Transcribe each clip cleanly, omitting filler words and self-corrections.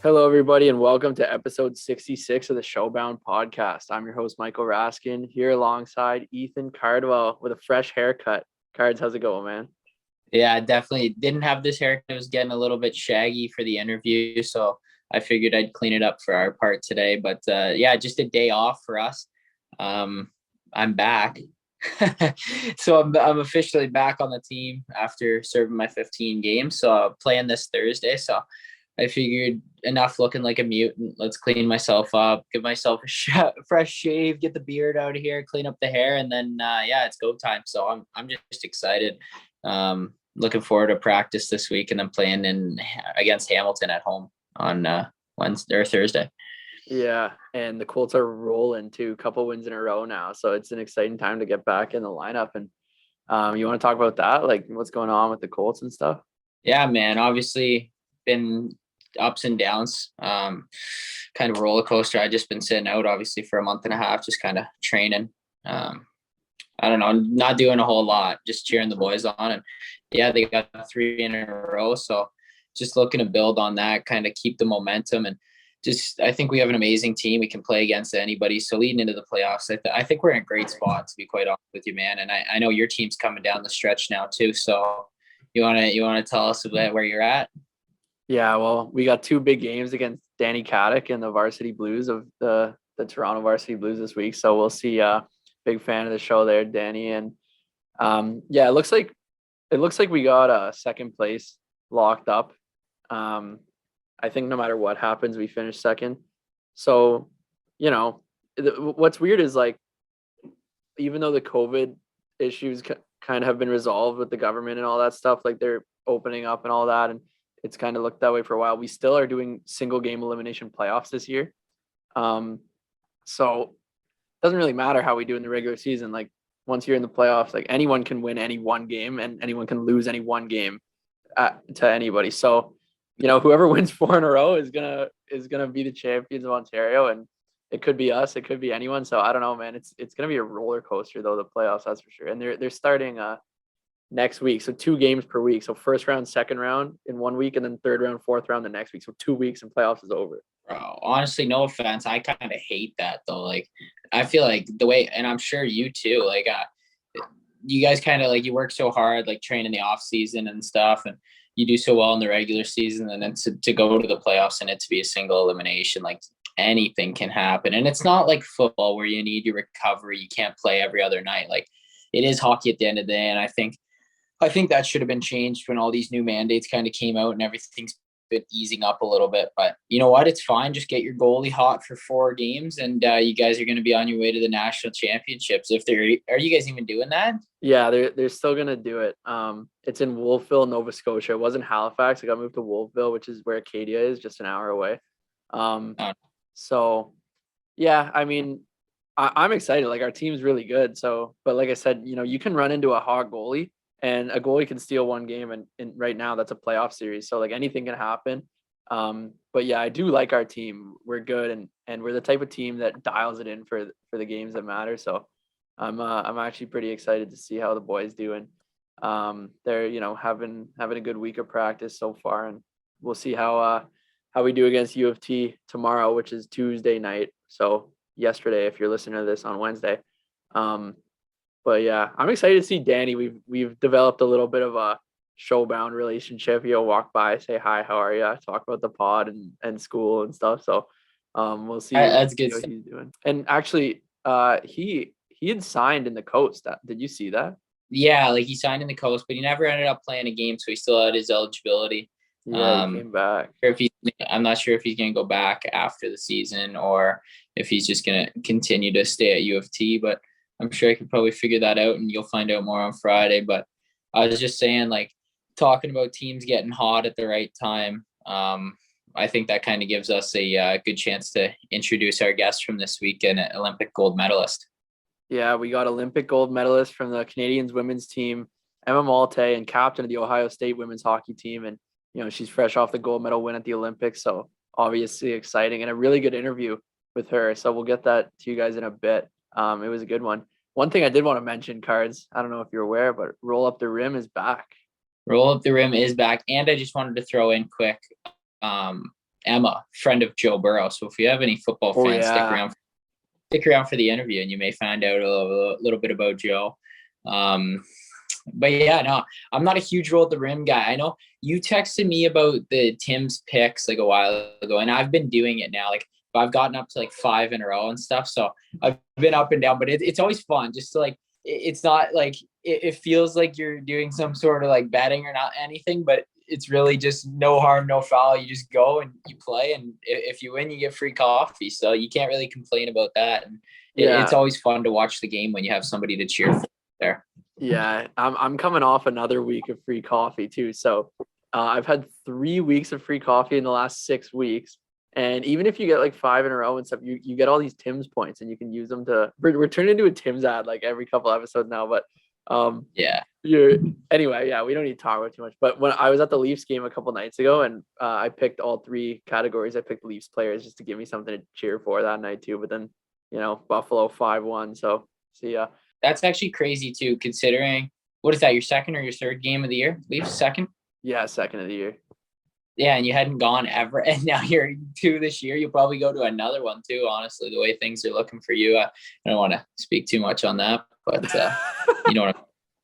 Hello, everybody, and welcome to episode 66 of the Showbound podcast. I'm your host, Michael Raskin, here alongside Ethan Cardwell with a fresh haircut. Cards, how's it going, man? Yeah, I definitely didn't have this haircut. It was getting a little bit shaggy for the interview, so I figured I'd clean it up for our part today. But yeah, just a day off for us. I'm back. So I'm officially back on the team after serving my 15 games. So playing this Thursday. So I figured enough looking like a mutant. Let's clean myself up, give myself a fresh shave, get the beard out of here, clean up the hair, and then yeah, it's go time. So I'm just excited. Looking forward to practice this week, and then playing in against Hamilton at home on Wednesday or Thursday. Yeah, and the Colts are rolling too, a couple wins in a row now. So it's an exciting time to get back in the lineup. And you want to talk about that? Like what's going on with the Colts and stuff? Yeah, man. Obviously, been ups and downs. Kind of roller coaster. I just been sitting out obviously for a month and a half, just kind of training. I don't know, not doing a whole lot, just cheering the boys on. And yeah, they got 3 in a row. So just looking to build on that, kind of keep the momentum. And just, I think we have an amazing team. We can play against anybody. So leading into the playoffs, I think we're in a great spot, to be quite honest with you, man. And I know your team's coming down the stretch now too. So you want to tell us about where you're at? Yeah, well, we got 2 big games against Danny Caddick and the Varsity Blues of the Toronto Varsity Blues this week. So we'll see. Big fan of the show there, Danny. And yeah, it looks like we got a second place locked up. I think no matter what happens, we finish second. So, what's weird is like, even though the COVID issues kind of have been resolved with the government and all that stuff, like they're opening up and all that, and it's kind of looked that way for a while. We still are doing single game elimination playoffs this year. So it doesn't really matter how we do in the regular season. Like once you're in the playoffs, like anyone can win any one game and anyone can lose any one game to anybody. So, whoever wins 4 in a row is gonna be the champions of Ontario, and it could be us, it could be anyone. So I don't know, man. It's gonna be a roller coaster though, the playoffs, that's for sure. And they're starting next week, so 2 games per week. So first round, second round in 1 week, and then third round, fourth round the next week. So 2 weeks and playoffs is over. Bro, honestly, no offense, I kind of hate that though. Like, I feel like the way, and I'm sure you too. Like, you guys kind of like you work so hard, like training the off season and stuff, and you do so well in the regular season, and then to go to the playoffs and it to be a single elimination, like anything can happen. And it's not like football where you need your recovery. You can't play every other night. Like it is hockey at the end of the day, and I think that should have been changed when all these new mandates kind of came out and everything's been easing up a little bit. But you know what? It's fine. Just get your goalie hot for 4 games, and you guys are going to be on your way to the national championships. Are you guys even doing that? Yeah, they're still gonna do it. It's in Wolfville, Nova Scotia. It wasn't Halifax. I got moved to Wolfville, which is where Acadia is, just an hour away. So yeah, I mean, I'm excited. Like our team's really good. So, but like I said, you can run into a hot goalie, and a goalie can steal 1 game, and right now that's a playoff series. So like anything can happen. But yeah, I do like our team. We're good, and we're the type of team that dials it in for the games that matter. So I'm actually pretty excited to see how the boys do. And they're having a good week of practice so far, and we'll see how we do against U of T tomorrow, which is Tuesday night. So yesterday, if you're listening to this on Wednesday. But yeah, I'm excited to see Danny. We've developed a little bit of a showbound relationship. He'll walk by, say hi, how are you? Talk about the pod and school and stuff. So we'll see, That's good what stuff. he's doing. And actually, he had signed in the Coast. Did you see that? Yeah, like he signed in the Coast, but he never ended up playing a game, so he still had his eligibility. Yeah, he came back. I'm not sure if he's going to go back after the season or if he's just going to continue to stay at U of T, but I'm sure I could probably figure that out, and you'll find out more on Friday. But I was just saying, like, talking about teams getting hot at the right time. I think that kind of gives us a good chance to introduce our guest from this weekend, an Olympic gold medalist. Yeah, we got Olympic gold medalist from the Canadians women's team, Emma Malte, and captain of the Ohio State women's hockey team. And, she's fresh off the gold medal win at the Olympics. So obviously exciting, and a really good interview with her. So we'll get that to you guys in a bit. It was a good one. One thing I did want to mention, Cards, I don't know if you're aware, but Roll Up the Rim is back. Roll Up the Rim is back. And I just wanted to throw in quick, Emma, friend of Joe Burrow. So if you have any football Oh fans, yeah. stick around for the interview, and you may find out a little bit about Joe. But yeah, no, I'm not a huge roll at the rim guy. I know you texted me about the Tim's picks like a while ago, and I've been doing it now. Like I've gotten up to like 5 in a row and stuff. So I've been up and down, but it's always fun just to like, it's not like, it feels like you're doing some sort of like betting or not anything, but it's really just no harm, no foul. You just go and you play. And if you win, you get free coffee. So you can't really complain about that. And it's Yeah. always fun to watch the game when you have somebody to cheer for there. Yeah. I'm coming off another week of free coffee too. So I've had 3 weeks of free coffee in the last 6 weeks. And even if you get like 5 in a row and stuff, you get all these Tim's points and you can use them to, we're turning into a Tim's ad like every couple episodes now. But Yeah. anyway, yeah, we don't need to talk about too much. But when I was at the Leafs game a couple nights ago, and I picked all 3 categories, I picked Leafs players just to give me something to cheer for that night too. But then, Buffalo 5-1. So see ya. That's actually crazy too, considering what is that, your second or your third game of the year? Leafs second? Yeah, second of the year. Yeah, and you hadn't gone ever, and now you're 2 this year. You'll probably go to another one too. Honestly, the way things are looking for you, I don't want to speak too much on that, but you know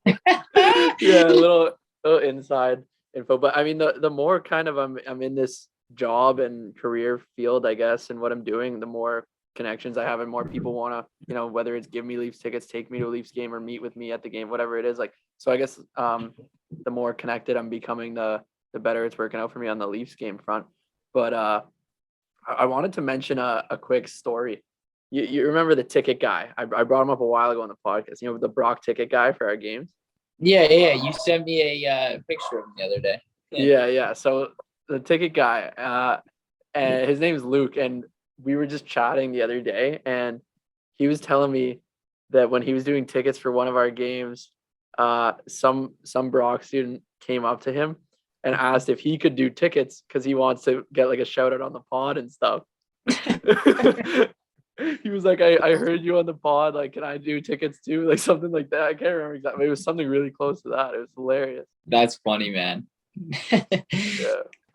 what Yeah, a little inside info. But I mean, the more kind of I'm in this job and career field, I guess, and what I'm doing, the more connections I have and more people want to, whether it's give me Leafs tickets, take me to a Leafs game, or meet with me at the game, whatever it is. Like, so I guess the more connected I'm becoming, the better it's working out for me on the Leafs game front. But I wanted to mention a quick story. You remember the ticket guy? I brought him up a while ago on the podcast. The Brock ticket guy for our games. Yeah. You sent me a picture of him the other day. Yeah. So the ticket guy, and his name's Luke, and we were just chatting the other day, and he was telling me that when he was doing tickets for one of our games, some Brock student came up to him and asked if he could do tickets because he wants to get like a shout out on the pod and stuff. He was like, I heard you on the pod. Like, can I do tickets too? Like something like that. I can't remember exactly. It was something really close to that. It was hilarious. That's funny, man. Yeah.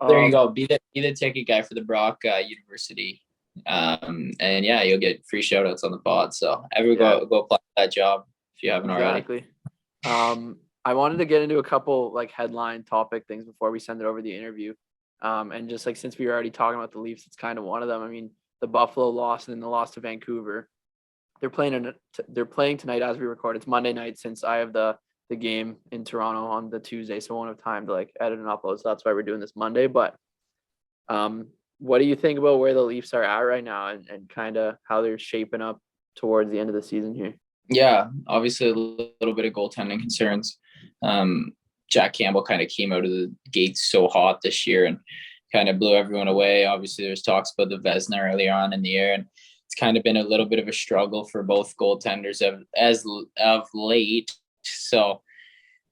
There you go. Be the ticket guy for the Brock University. And yeah, you'll get free shout outs on the pod. So go apply for that job if you haven't already. Exactly. I wanted to get into a couple like headline topic things before we send it over the interview. And just like since we were already talking about the Leafs, it's kind of one of them. I mean, the Buffalo lost and then the loss to Vancouver. They're playing tonight as we record. It's Monday night since I have the game in Toronto on the Tuesday, so I won't have time to like edit and upload. So that's why we're doing this Monday. But what do you think about where the Leafs are at right now and kind of how they're shaping up towards the end of the season here? Yeah, obviously a little bit of goaltending concerns. Jack Campbell kind of came out of the gates so hot this year and kind of blew everyone away. Obviously, there's talks about the Vezina earlier on in the year, and it's kind of been a little bit of a struggle for both goaltenders of late. So,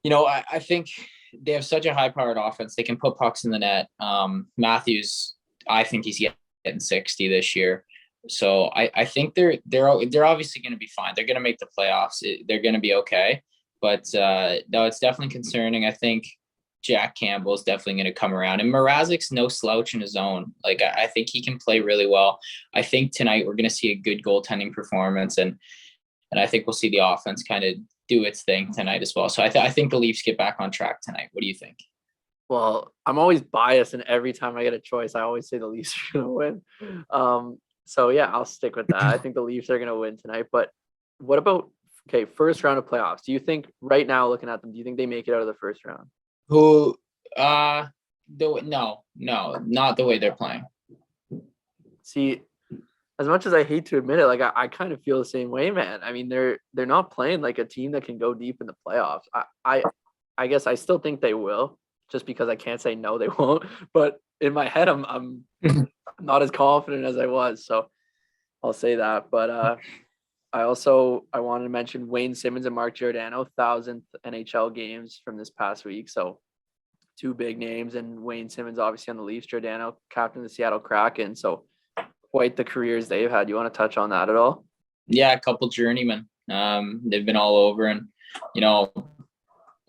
I think they have such a high-powered offense. They can put pucks in the net. Matthews, I think he's getting 60 this year. So I think they're obviously going to be fine. They're going to make the playoffs. They're going to be okay. But no, it's definitely concerning. I think Jack Campbell is definitely going to come around. And Mrazek's no slouch in his own. Like, I think he can play really well. I think tonight we're going to see a good goaltending performance. And I think we'll see the offense kind of do its thing tonight as well. So I think the Leafs get back on track tonight. What do you think? Well, I'm always biased, and every time I get a choice, I always say the Leafs are going to win. So yeah, I'll stick with that. I think the Leafs are going to win tonight. But what about first round of playoffs? Do you think right now, looking at them, do you think they make it out of the first round? No, not the way they're playing. See, as much as I hate to admit it, like I kind of feel the same way, man. I mean, they're not playing like a team that can go deep in the playoffs. I guess I still think they will, just because I can't say no, they won't. But in my head, I'm not as confident as I was, so I'll say that. But I wanted to mention Wayne Simmons and Mark Giordano, 1,000th NHL games from this past week. So 2 big names, and Wayne Simmons obviously on the Leafs, Giordano captain of the Seattle Kraken. So quite the careers they've had. You want to touch on that at all? Yeah, a couple journeymen. They've been all over, and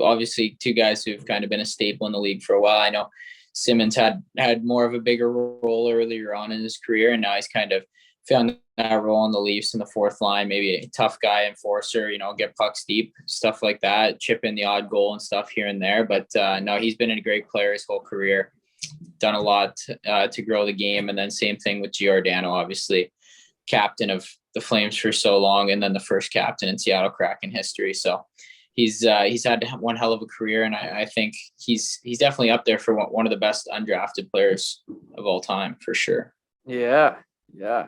obviously 2 guys who've kind of been a staple in the league for a while. I know Simmons had more of a bigger role earlier on in his career, and now he's kind of found that role in the Leafs in the fourth line, maybe a tough guy enforcer, get pucks deep, stuff like that, chip in the odd goal and stuff here and there. But no, he's been a great player his whole career, done a lot to grow the game. And then same thing with Giordano, obviously captain of the Flames for so long, and then the first captain in Seattle Kraken history. So he's had one hell of a career, and I think he's definitely up there for one of the best undrafted players of all time, for sure. Yeah,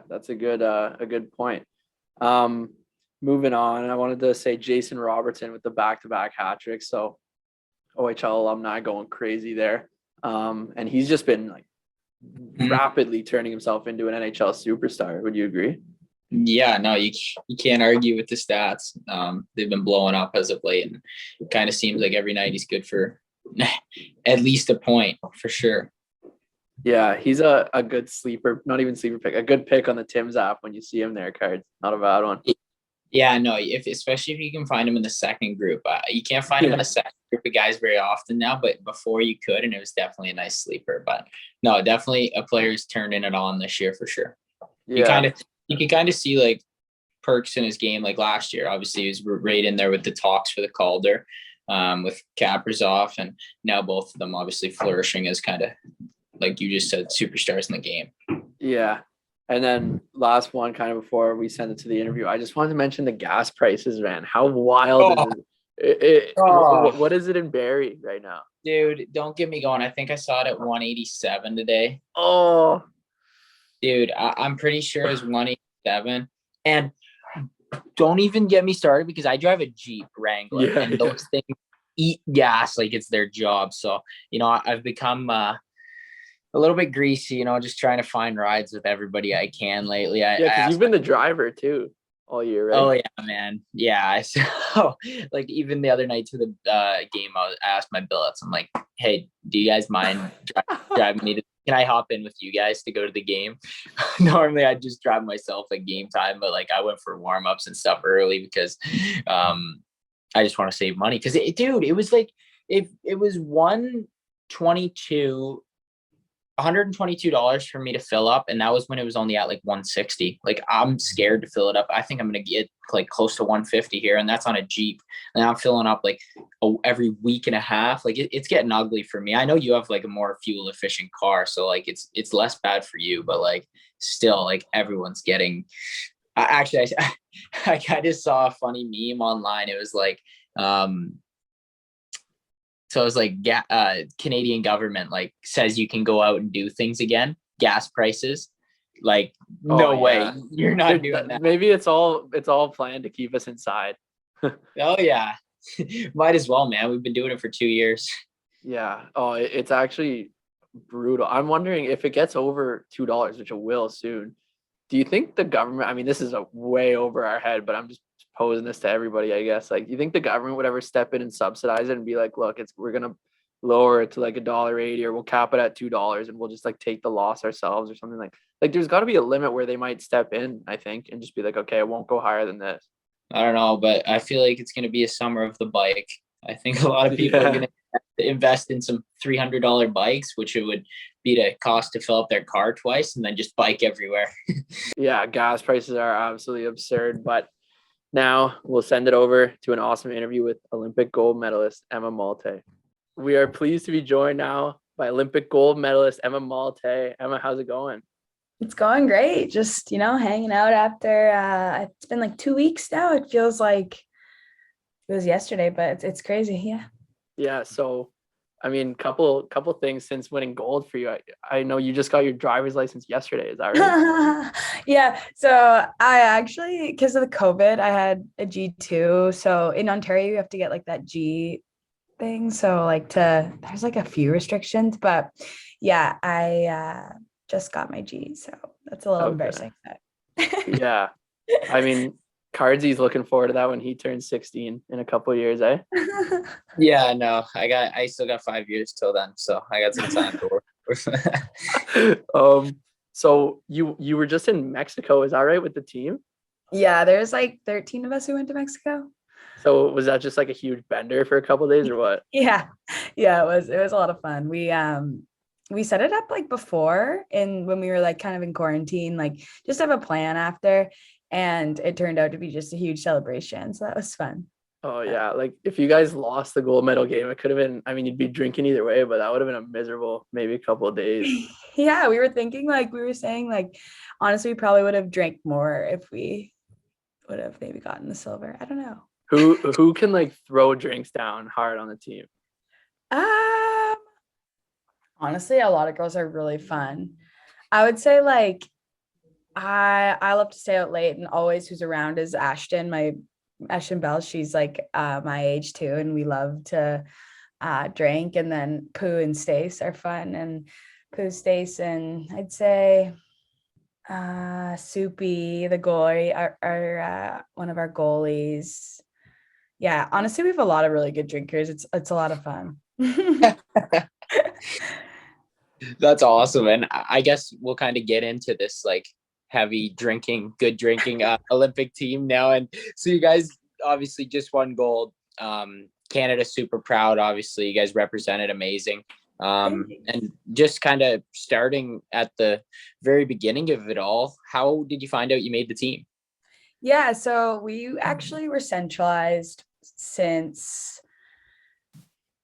that's a good point. Moving on, I wanted to say Jason Robertson with the back-to-back hat trick. So OHL alumni going crazy there. And he's just been rapidly turning himself into an NHL superstar. Would you agree? Yeah, no, you can't argue with the stats. They've been blowing up as of late, and it kind of seems like every night he's good for at least a point, for sure. Yeah, he's a good sleeper, not even sleeper pick, a good pick on the Tim's app when you see him there, Cards. Not a bad one. Yeah, no, especially if you can find him in the second group. You can't find him in the second group of guys very often now, but before you could, and it was definitely a nice sleeper. But no, definitely a player who's turned it on this year for sure. Yeah. You can kind of see perks in his game last year. Obviously, he was right in there with the talks for the Calder with Kaprizov, and now both of them obviously flourishing as kind of, like you just said, superstars in the game. Yeah. And then last one, kind of before we send it to the interview, I just wanted to mention the gas prices, man. How wild is it? What is it in Barrie right now? Dude, don't get me going. I think I saw it at 187 today. Oh. Dude, I'm pretty sure it was 187. And don't even get me started because I drive a Jeep Wrangler, and those things eat gas like it's their job. So, I've become a little bit greasy, just trying to find rides with everybody I can lately. Because you've been the driver too all year, right? Oh yeah, man. Yeah. So even the other night to the game, I asked my billets. I'm like, hey, do you guys mind driving me can I hop in with you guys to go to the game? Normally I'd just drive myself at game time, but I went for warm-ups and stuff early because I just want to save money. Cause it was it was $122 for me to fill up, and that was when it was only at 160. I'm scared to fill it up. I think I'm gonna get close to 150 here, and that's on a Jeep, and I'm filling up every week and a half. It's getting ugly for me. I know you have a more fuel efficient car, so it's less bad for you, but still everyone's getting. Actually, I kind of saw a funny meme online. It was so it was Canadian government says you can go out and do things again. Gas prices, no way, you're not doing that. Maybe it's all planned to keep us inside. Oh yeah, might as well, man. We've been doing it for 2 years. Yeah. Oh, it's actually brutal. I'm wondering if it gets over $2, which it will soon. Do you think the government? I mean, this is way over our head, but I'm just posing this to everybody, I guess. Do you think the government would ever step in and subsidize it and be like, look, we're gonna lower it to $1.80, or we'll cap it at $2, and we'll just take the loss ourselves, or something like there's got to be a limit where they might step in, I think, and just be like, okay, it won't go higher than this. I don't know, but I feel like it's going to be a summer of the bike. I think a lot of people are going to invest in some $300 bikes, which it would be the cost to fill up their car twice, and then just bike everywhere. Yeah, gas prices are absolutely absurd, but now we'll send it over to an awesome interview with Olympic gold medalist Emma Malte. We are pleased to be joined now by Olympic gold medalist Emma Malte. Emma, how's it going? It's going great. Just, hanging out after it's been 2 weeks now. It feels like it was yesterday, but it's crazy. Yeah. Yeah. So, I mean, couple things since winning gold for you. I know you just got your driver's license yesterday. Is that right? Yeah. So I actually, because of the COVID, I had a G2. So in Ontario, you have to get that G thing. So there's a few restrictions, but yeah, I just got my G. So that's a little embarrassing. Yeah. I mean, Cardsy's looking forward to that when he turns 16 in a couple of years, eh? Yeah, no, I still got 5 years till then, so I got some time to work. So you were just in Mexico, is that right, with the team? Yeah, there's 13 of us who went to Mexico. So was that just a huge bender for a couple of days, or what? Yeah, it was a lot of fun. We we set it up like before, and when we were like kind of in quarantine, like just have a plan after, and it turned out to be just a huge celebration. So that was fun. Oh yeah, like if you guys lost the gold medal game, it could have been. I mean, you'd be drinking either way, but that would have been a miserable maybe a couple of days. Yeah, we were thinking like we were saying like honestly, we probably would have drank more if we would have maybe gotten the silver. I don't know. Who can like throw drinks down hard on the team? Um, Honestly, a lot of girls are really fun. I would say like I love to stay out late, and always who's around is Ashton, my Ashton Bell. She's like my age too, and we love to drink. And then Pooh and Stace are fun, and Pooh, Stace, and I'd say Soupy, the goalie, are one of our goalies. Yeah, honestly, we have a lot of really good drinkers. It's a lot of fun. That's awesome. And I guess we'll kind of get into this like heavy drinking, good drinking Olympic team now. And so you guys obviously just won gold. Canada's super proud. Obviously, you guys represented amazing. And just kind of starting at the very beginning of it all, how did you find out you made the team? Yeah, so we actually were centralized since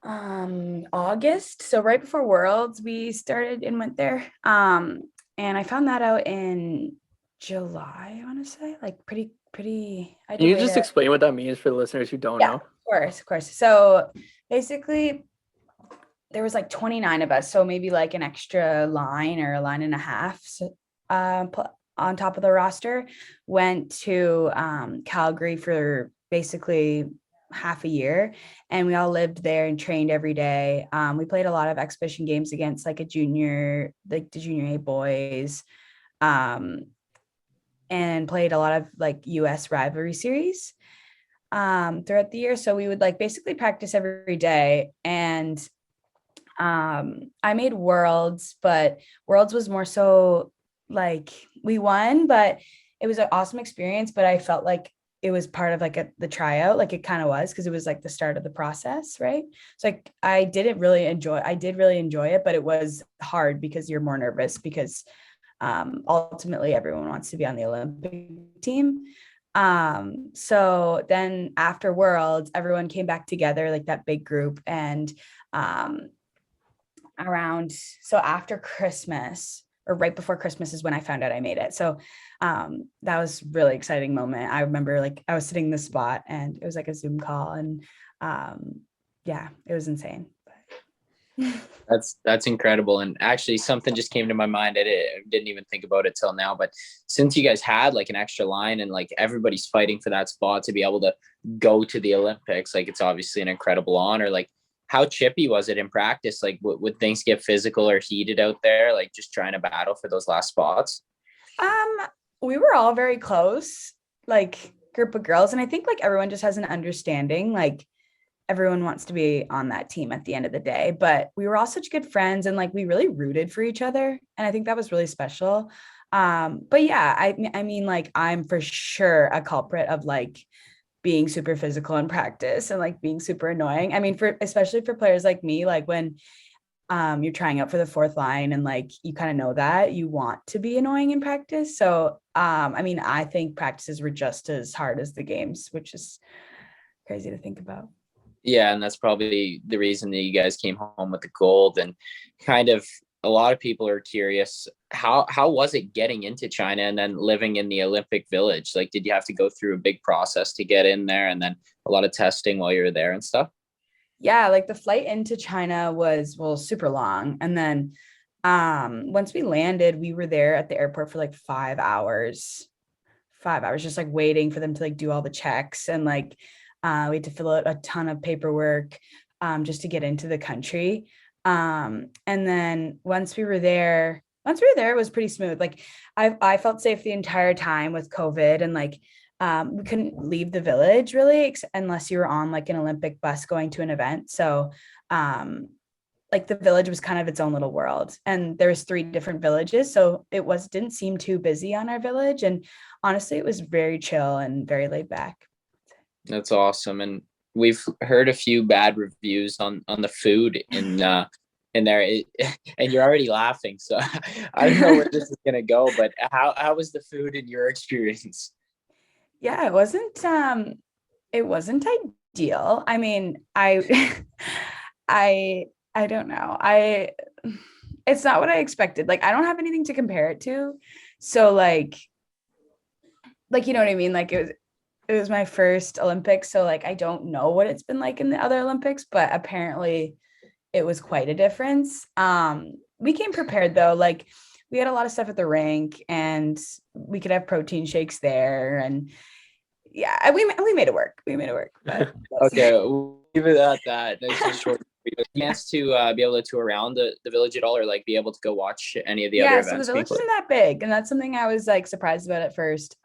August. So right before Worlds, we started and went there. And I found that out in July, I want to say, like pretty. I had Can to you wait just explain what that means for the listeners who don't know? Of course. So basically, there was like 29 of us, so maybe like an extra line or a line and a half. So, on top of the roster, went to Calgary for basically half a year, and we all lived there and trained every day. We played a lot of exhibition games against like the junior A boys, and played a lot of like US rivalry series throughout the year. So we would like basically practice every day. And I made Worlds, but Worlds was more so like we won, but it was an awesome experience. But I felt like it was part of like the tryout, like it kind of was, because it was like the start of the process, right? So like I did really enjoy it, but it was hard because you're more nervous because ultimately everyone wants to be on the Olympic team. So then after Worlds, everyone came back together, like that big group, and so after Christmas or right before Christmas is when I found out I made it. So that was really exciting moment. I remember like I was sitting in the spot and it was like a Zoom call, and yeah, it was insane. That's incredible. And actually something just came to my mind. I didn't even think about it till now, but since you guys had like an extra line and like everybody's fighting for that spot to be able to go to the Olympics, like it's obviously an incredible honor. Like how chippy was it in practice? Like would things get physical or heated out there? Like just trying to battle for those last spots? We were all very close, like group of girls. And I think like everyone just has an understanding, like everyone wants to be on that team at the end of the day, but we were all such good friends and like we really rooted for each other. And I think that was really special. But yeah, I mean, like I'm for sure a culprit of like being super physical in practice and like being super annoying. I mean, especially for players like me, like when you're trying out for the fourth line and like you kind of know that you want to be annoying in practice. So I mean, I think practices were just as hard as the games, which is crazy to think about. Yeah, and that's probably the reason that you guys came home with the gold. And kind of a lot of people are curious, how was it getting into China and then living in the Olympic Village? Like, did you have to go through a big process to get in there and then a lot of testing while you were there and stuff? Yeah, like the flight into China was super long. And then once we landed, we were there at the airport for like 5 hours, just like waiting for them to like do all the checks. And like we had to fill out a ton of paperwork just to get into the country. And then once we were there, it was pretty smooth. Like I felt safe the entire time with COVID, and like we couldn't leave the village really unless you were on like an Olympic bus going to an event. So like the village was kind of its own little world, and there was 3 different villages. So didn't seem too busy on our village. And honestly, it was very chill and very laid back. That's awesome. And we've heard a few bad reviews on the food in in there, and you're already laughing. So I don't know where this is gonna go, but how was the food in your experience? Yeah, it wasn't ideal. I mean, I don't know. It's not what I expected. Like I don't have anything to compare it to. So like you know what I mean? Like it was my first Olympics, so like I don't know what it's been like in the other Olympics, but apparently it was quite a difference. We came prepared though. Like we had a lot of stuff at the rink and we could have protein shakes there and yeah, we made it work. We made it work. But Okay, we'll leave it at that. Nice and short. Chance to be able to tour around the village at all, or like be able to go watch any of the other yeah, so the events village people. isn't that big, and that's something I was like surprised about at first.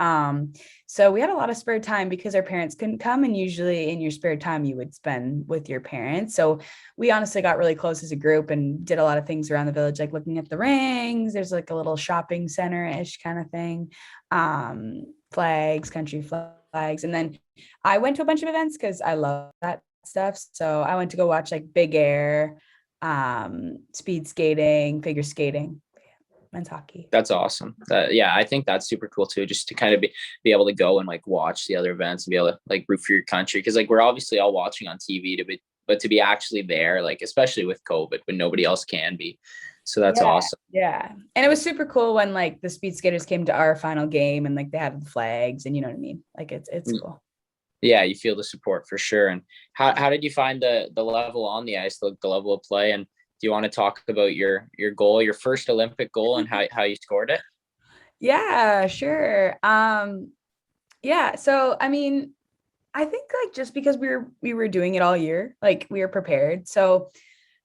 So we had a lot of spare time because our parents couldn't come, and usually in your spare time you would spend with your parents. So we honestly got really close as a group and did a lot of things around the village, like looking at the rings. There's like a little shopping center-ish kind of thing, flags, country flags, and then I went to a bunch of events because I love that stuff. So I went to go watch like big air, speed skating, figure skating, men's hockey. That's awesome. Yeah, I think that's super cool too, just to kind of be able to go and like watch the other events and be able to like root for your country. Because like we're obviously all watching on TV but to be actually there, like especially with COVID when nobody else can be. So that's awesome. Yeah. And it was super cool when like the speed skaters came to our final game and like they had the flags and you know what I mean? Like it's cool. Yeah, you feel the support for sure. And how did you find the level on the ice, the level of play? And do you want to talk about your goal, your first Olympic goal, and how you scored it? Yeah, sure. Yeah, so I mean, I think like just because we were doing it all year, like we were prepared. So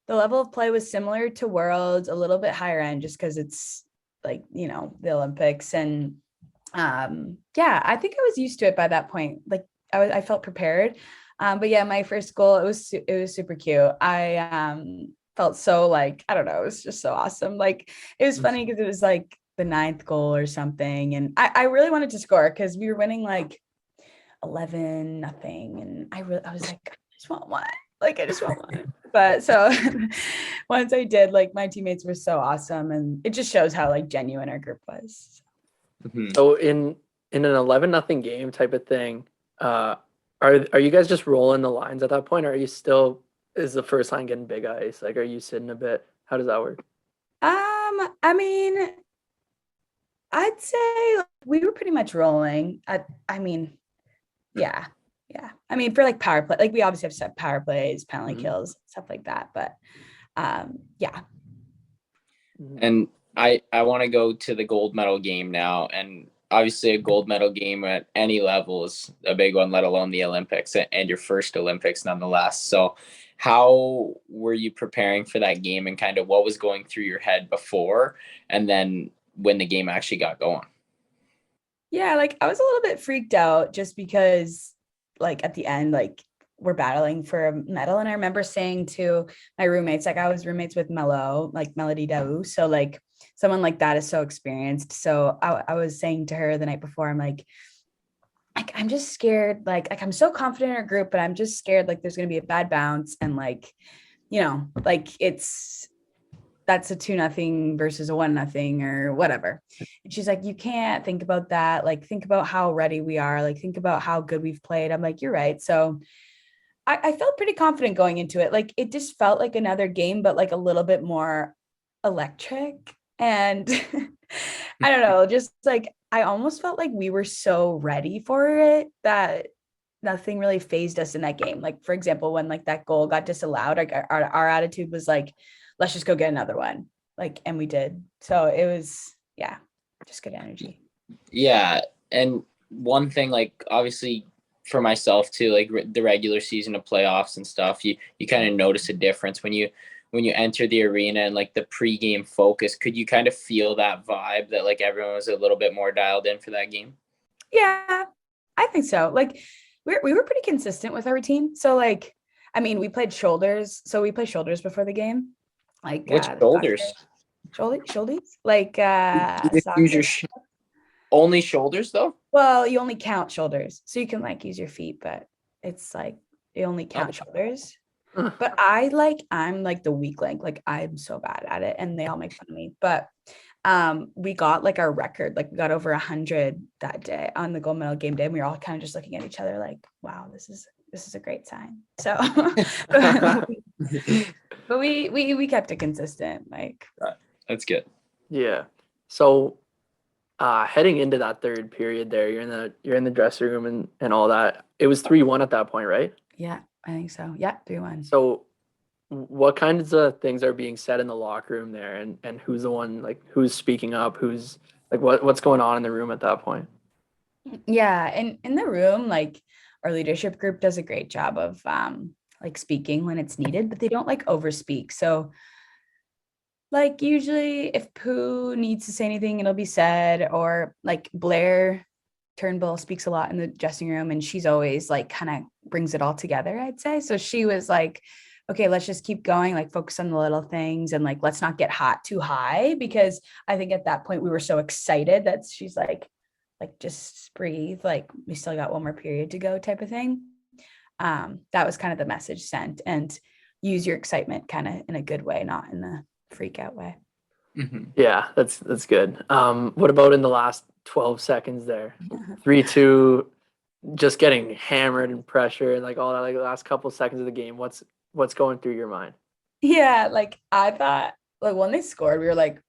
the level of play was similar to Worlds, a little bit higher end just because it's like, you know, the Olympics. And yeah, I think I was used to it by that point. Like I felt prepared. But yeah, my first goal, it was super cute. I felt so like, I don't know, it was just so awesome. Like it was funny because it was like the ninth goal or something. And I really wanted to score because we were winning like 11-0. And I was like, I just want one. Like I just want one. But so once I did, like my teammates were so awesome. And it just shows how like genuine our group was. Mm-hmm. So in an 11-0 game type of thing, are you guys just rolling the lines at that point, or are you still is the first line getting big ice? Like, are you sitting a bit? How does that work? I mean, I'd say we were pretty much rolling. I mean, yeah. I mean, for like power play, like we obviously have set power plays, penalty kills, stuff like that. But yeah. And I want to go to the gold medal game now. And obviously a gold medal game at any level is a big one, let alone the Olympics and your first Olympics nonetheless. So how were you preparing for that game and kind of what was going through your head before and then when the game actually got going? Yeah, like I was a little bit freaked out just because like at the end, like we're battling for a medal. And I remember saying to my roommates, like I was roommates with Melody Daou. So like someone like that is so experienced. So I was saying to her the night before, I'm like I'm just scared. Like I'm so confident in our group, but I'm just scared like there's gonna be a bad bounce and like, you know, like that's a 2-0 versus a 1-0 or whatever. And she's like, you can't think about that. Like, think about how ready we are. Like, think about how good we've played. I'm like, you're right. So I felt pretty confident going into it. Like, it just felt like another game, but like a little bit more electric. And I don't know, just like, I almost felt like we were so ready for it that nothing really phased us in that game. Like, for example, when like that goal got disallowed, like our attitude was like, let's just go get another one. Like, and we did. So it was, yeah, just good energy. Yeah. And one thing, like obviously for myself too, like the regular season of playoffs and stuff, you kind of notice a difference when you enter the arena and like the pregame focus. Could you kind of feel that vibe that like everyone was a little bit more dialed in for that game? Yeah, I think so. Like we were pretty consistent with our routine. So like, I mean, we played shoulders. So we play shoulders before the game. Like What's shoulders? Shoulders? Like You use your only shoulders though? Well, you only count shoulders. So you can like use your feet, but it's like you only count shoulders. But I'm like the weak link. Like I'm so bad at it and they all make fun of me. But we got like our record, like we got over 100 that day on the gold medal game day. And we were all kind of just looking at each other like, wow, this is a great sign. So but we kept it consistent. Like That's good. Yeah. So heading into that third period there, you're in the dressing room and all that. It was 3-1 at that point, right? yeah, I think so. Yeah, 3-1. So what kinds of things are being said in the locker room there, and who's the one, like, who's speaking up, who's like what's going on in the room at that point? Yeah, and in the room, like our leadership group does a great job of like speaking when it's needed, but they don't like overspeak. So like usually if Pooh needs to say anything, it'll be said, or like Blair Turnbull speaks a lot in the dressing room and she's always like kind of brings it all together, I'd say. So she was like, okay, let's just keep going, like focus on the little things and like let's not get hot too high, because I think at that point we were so excited that she's like just breathe, like we still got one more period to go type of thing. That was kind of the message sent, and use your excitement kind of in a good way, not in the freak out way. Yeah, that's good. What about in the last 12 seconds there? 3-2, just getting hammered and pressure and like all that, like the last couple seconds of the game. What's going through your mind? Yeah, like I thought, like when they scored, we were like,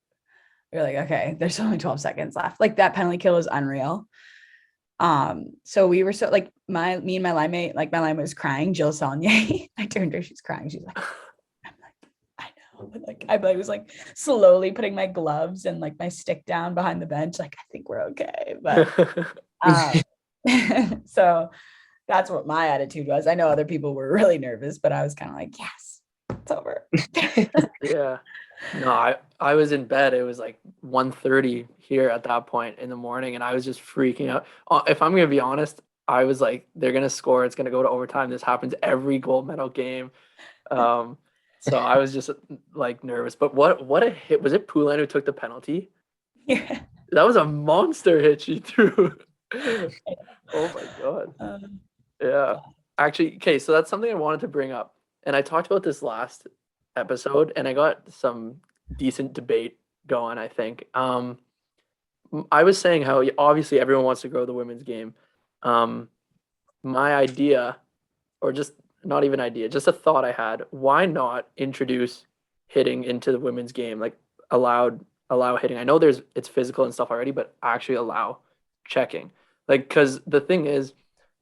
okay, there's only 12 seconds left. Like that penalty kill was unreal. So we were so like me and my line mate, like my line was crying, Jill Saulnier. I turned to her, she's crying. She's like, I'm like, I know. But like I was like slowly putting my gloves and like my stick down behind the bench. Like, I think we're okay. But so that's what my attitude was. I know other people were really nervous, but I was kind of like, yes, it's over. Yeah. No, I was in bed. It was like 1:30 here at that point in the morning, and I was just freaking out. If I'm gonna be honest, I was like, they're gonna score. It's gonna go to overtime. This happens every gold medal game. So I was just like nervous. But what a hit! Was it Poulin who took the penalty? Yeah. That was a monster hit she threw. Oh my god. Yeah. Actually, okay, so that's something I wanted to bring up. And I talked about this last episode and I got some decent debate going, I think. I was saying how obviously everyone wants to grow the women's game. My idea, or just not even idea, just a thought I had, why not introduce hitting into the women's game? Like allow hitting. I know it's physical and stuff already, but actually allow checking. Like, because the thing is,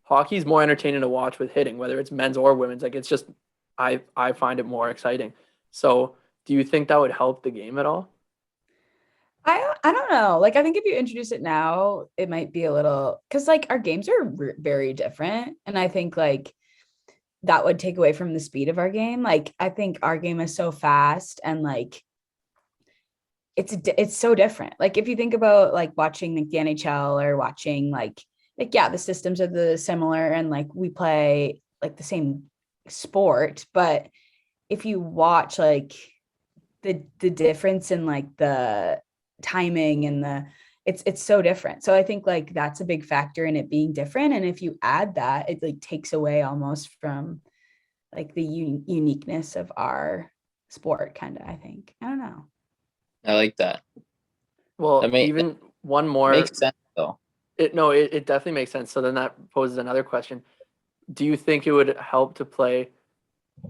hockey's more entertaining to watch with hitting, whether it's men's or women's. Like, it's just I find it more exciting. So, do you think that would help the game at all? I don't know. Like I think if you introduce it now, it might be a little, because like our games are very different, and I think like that would take away from the speed of our game. Like I think our game is so fast and like it's so different. Like if you think about like watching like the NHL or watching like yeah, the systems are the similar and like we play like the same sport, but if you watch like the difference in like the timing and it's so different. So I think like that's a big factor in it being different, and if you add that, it like takes away almost from like the uniqueness of our sport kind of, I think. I don't know. I like that. Well, That even one more. makes sense though. It definitely makes sense. So then that poses another question. Do you think it would help to play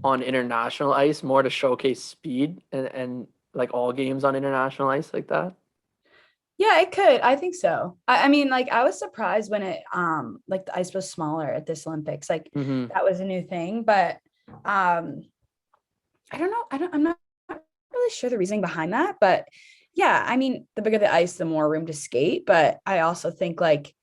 on international ice more to showcase speed and like all games on international ice like that? Yeah, it could. I think so. I mean, like I was surprised when it like the ice was smaller at this Olympics. Like Mm-hmm. that was a new thing, but I don't know. I'm not really sure the reasoning behind that, but yeah, I mean, the bigger the ice, the more room to skate. But I also think like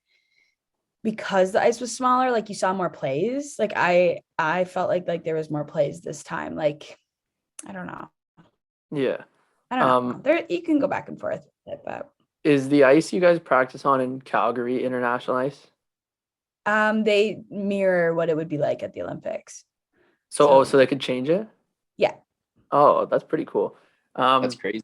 because the ice was smaller, like you saw more plays. Like I felt like there was more plays this time. Like I don't know. Yeah. I don't know. There you can go back and forth with it, but Is the ice you guys practice on in Calgary international ice? they mirror what it would be like at the Olympics. So they could change it? Yeah. Oh, that's pretty cool. That's crazy.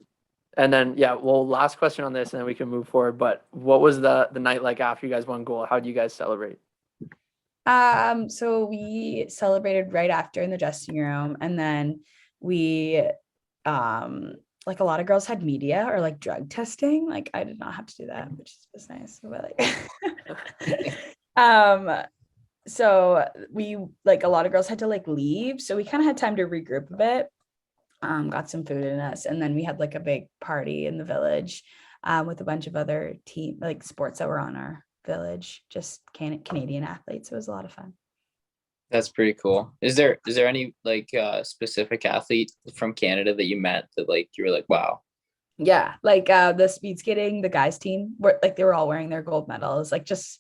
And then yeah, well, last question on this, and then we can move forward. But what was the night like after you guys won goal? How do you guys celebrate? So we celebrated right after in the dressing room, and then we like a lot of girls had media or like drug testing. Like I did not have to do that, which was nice. But like so we like a lot of girls had to like leave. So we kind of had time to regroup a bit. Got some food in us, and then we had like a big party in the village with a bunch of other team like sports that were on our village, just Canadian athletes. It was a lot of fun. That's pretty cool. Is there any like specific athlete from Canada that you met that like you were like, wow? Yeah, like the speed skating, the guys team were like they were all wearing their gold medals, like just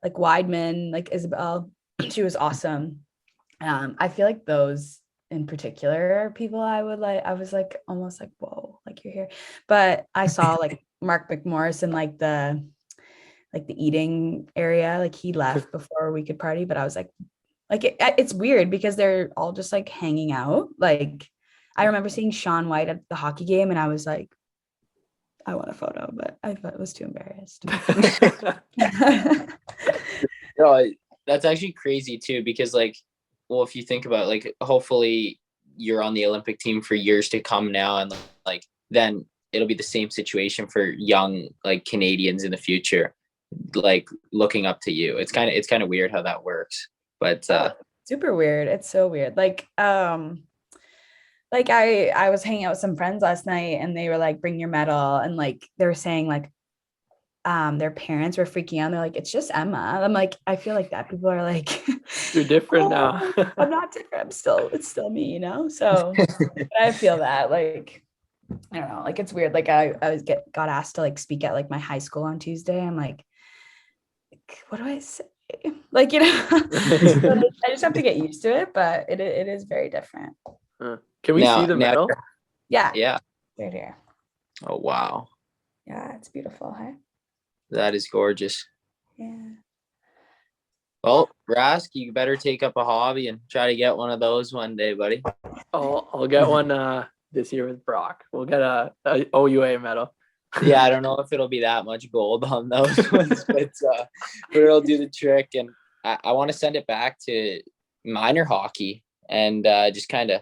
like Weidman, like Isabel, she was awesome. I feel like those in particular are people I would like. I was like almost like, whoa, like you're here. But I saw like Mark McMorris in like the eating area, like he left before we could party, but I was like it's weird because they're all just like hanging out. Like I remember seeing Sean White at the hockey game, and I was like, I want a photo, but I thought I was too embarrassed. No, that's actually crazy too, because like, well, if you think about it, like, hopefully you're on the Olympic team for years to come now, and like then it'll be the same situation for young like Canadians in the future, like looking up to you. It's kind of weird how that works, but super weird. It's so weird. Like I was hanging out with some friends last night, and they were like, bring your medal, and like they were saying like their parents were freaking out. They're like, it's just Emma. I'm like, I feel like that people are like, You're different now. oh, I'm not different. It's still me, you know? So I feel that like, I don't know, like it's weird. Like I got asked to like speak at like my high school on Tuesday. I'm like, what do I say? Like, you know, I just have to get used to it, but it is very different. Can we see the medal? Yeah. Right here. Oh wow. Yeah, it's beautiful, huh? That is gorgeous. Yeah. Well, Rask, you better take up a hobby and try to get one of those one day, buddy. I'll get one this year with Brock. We'll get a OUA medal. Yeah, I don't know if it'll be that much gold on those ones, but it'll do the trick. And I want to send it back to minor hockey and just kind of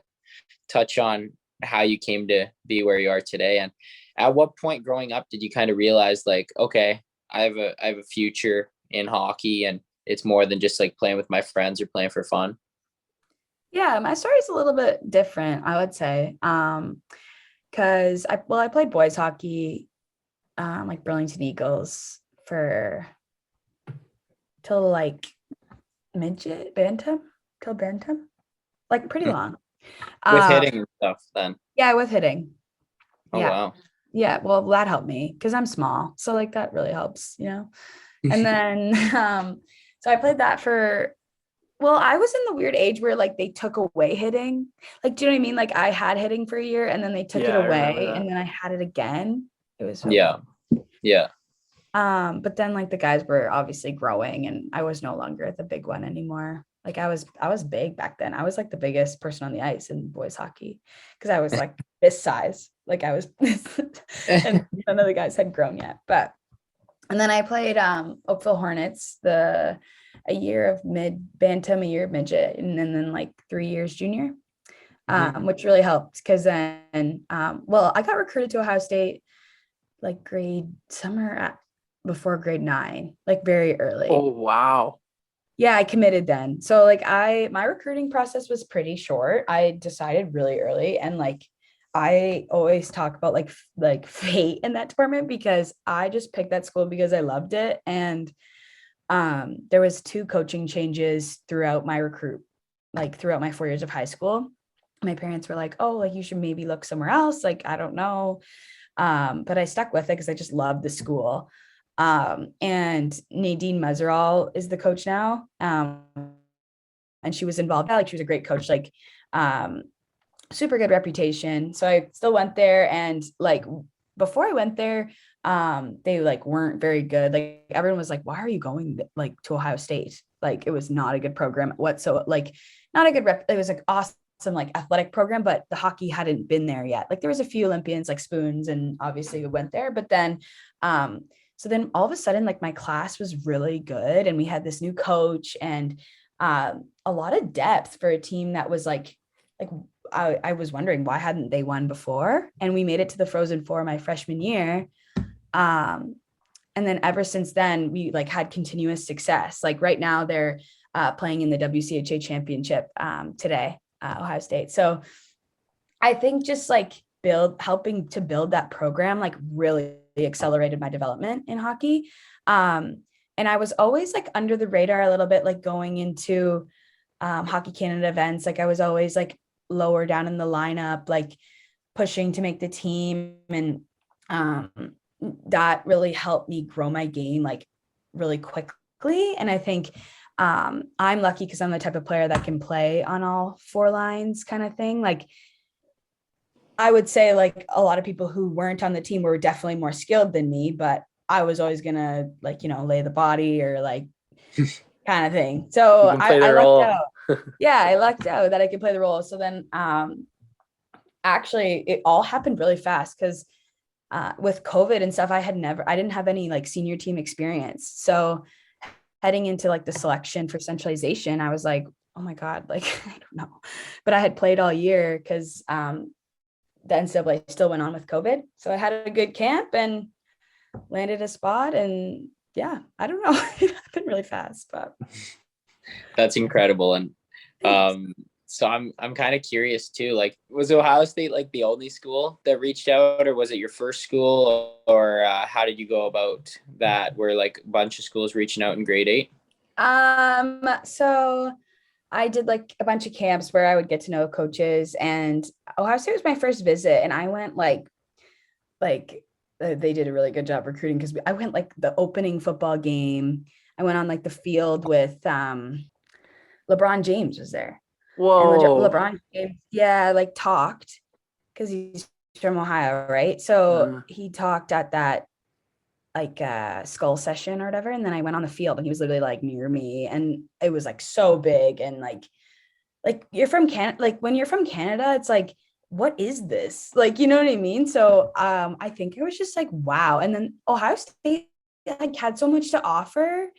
touch on how you came to be where you are today. And at what point growing up did you kind of realize like, okay, I have a future in hockey, and it's more than just like playing with my friends or playing for fun? Yeah, my story is a little bit different, I would say. Because I played boys hockey, like Burlington Eagles for till like midget bantam till bantam, like pretty long. With hitting and stuff then. Yeah, with hitting. Oh yeah. wow. Yeah, well, that helped me because I'm small. So like that really helps, you know? And then so I played that for I was in the weird age where like they took away hitting. Like, do you know what I mean? Like I had hitting for a year, and then they took it away, and then I had it again. It was so Yeah. But then like the guys were obviously growing, and I was no longer the big one anymore. Like I was big back then. I was like the biggest person on the ice in boys hockey because I was like this size. Like I was and none of the guys had grown yet. But and then I played Oakville Hornets a year of mid bantam, a year of midget, and then like 3 years junior. Which really helped because then I got recruited to Ohio State like before grade 9, like very early. Oh wow. Yeah, I committed then. So like my recruiting process was pretty short. I decided really early, and like I always talk about like fate in that department because I just picked that school because I loved it. And there was 2 coaching changes throughout my 4 years of high school. My parents were like, oh, like you should maybe look somewhere else. Like, I don't know. But I stuck with it because I just loved the school. And Nadine Meseral is the coach now. And she was involved. Like she was a great coach, like super good reputation. So I still went there, and like before I went there, they like weren't very good. Like everyone was like, why are you going like to Ohio State? Like it was not a good program whatsoever. Like not a good rep. It was like awesome like athletic program, but the hockey hadn't been there yet. Like there was a few Olympians like Spoons, and obviously we went there, but then So then all of a sudden, like my class was really good and we had this new coach and a lot of depth for a team that was like I was wondering why hadn't they won before? And we made it to the Frozen Four my freshman year. And then ever since then, we like had continuous success. Like right now they're playing in the WCHA championship today, Ohio State. So I think just like helping to build that program, like really accelerated my development in hockey. And I was always like under the radar a little bit, like going into Hockey Canada events. Like I was always like lower down in the lineup, like pushing to make the team. And that really helped me grow my game like really quickly. And I think I'm lucky because I'm the type of player that can play on all four lines kind of thing. Like I would say like a lot of people who weren't on the team were definitely more skilled than me, but I was always gonna like, lay the body or like kind of thing. So I lucked out. Yeah, I lucked out that I could play the role. So then actually it all happened really fast because with COVID and stuff, I didn't have any like senior team experience. So heading into like the selection for centralization, I was like, oh my God, like, I don't know. But I had played all year because the NCAA still went on with COVID. So I had a good camp and landed a spot. And yeah, I don't know. It happened really fast, but. That's incredible. And so I'm kind of curious too, like, was Ohio State like the only school that reached out, or was it your first school, or how did you go about that? Were like a bunch of schools reaching out in grade 8? So I did like a bunch of camps where I would get to know coaches, and Ohio State was my first visit. And I went like they did a really good job recruiting because I went like the opening football game. I went on like the field with LeBron James was there. Whoa. And LeBron James, like talked because he's from Ohio, right? So he talked at that like skull session or whatever. And then I went on the field and he was literally like near me. And it was like so big. And like you're from Canada, like when you're from Canada, it's like, what is this? Like, you know what I mean? So I think it was just like, wow. And then Ohio State like had so much to offer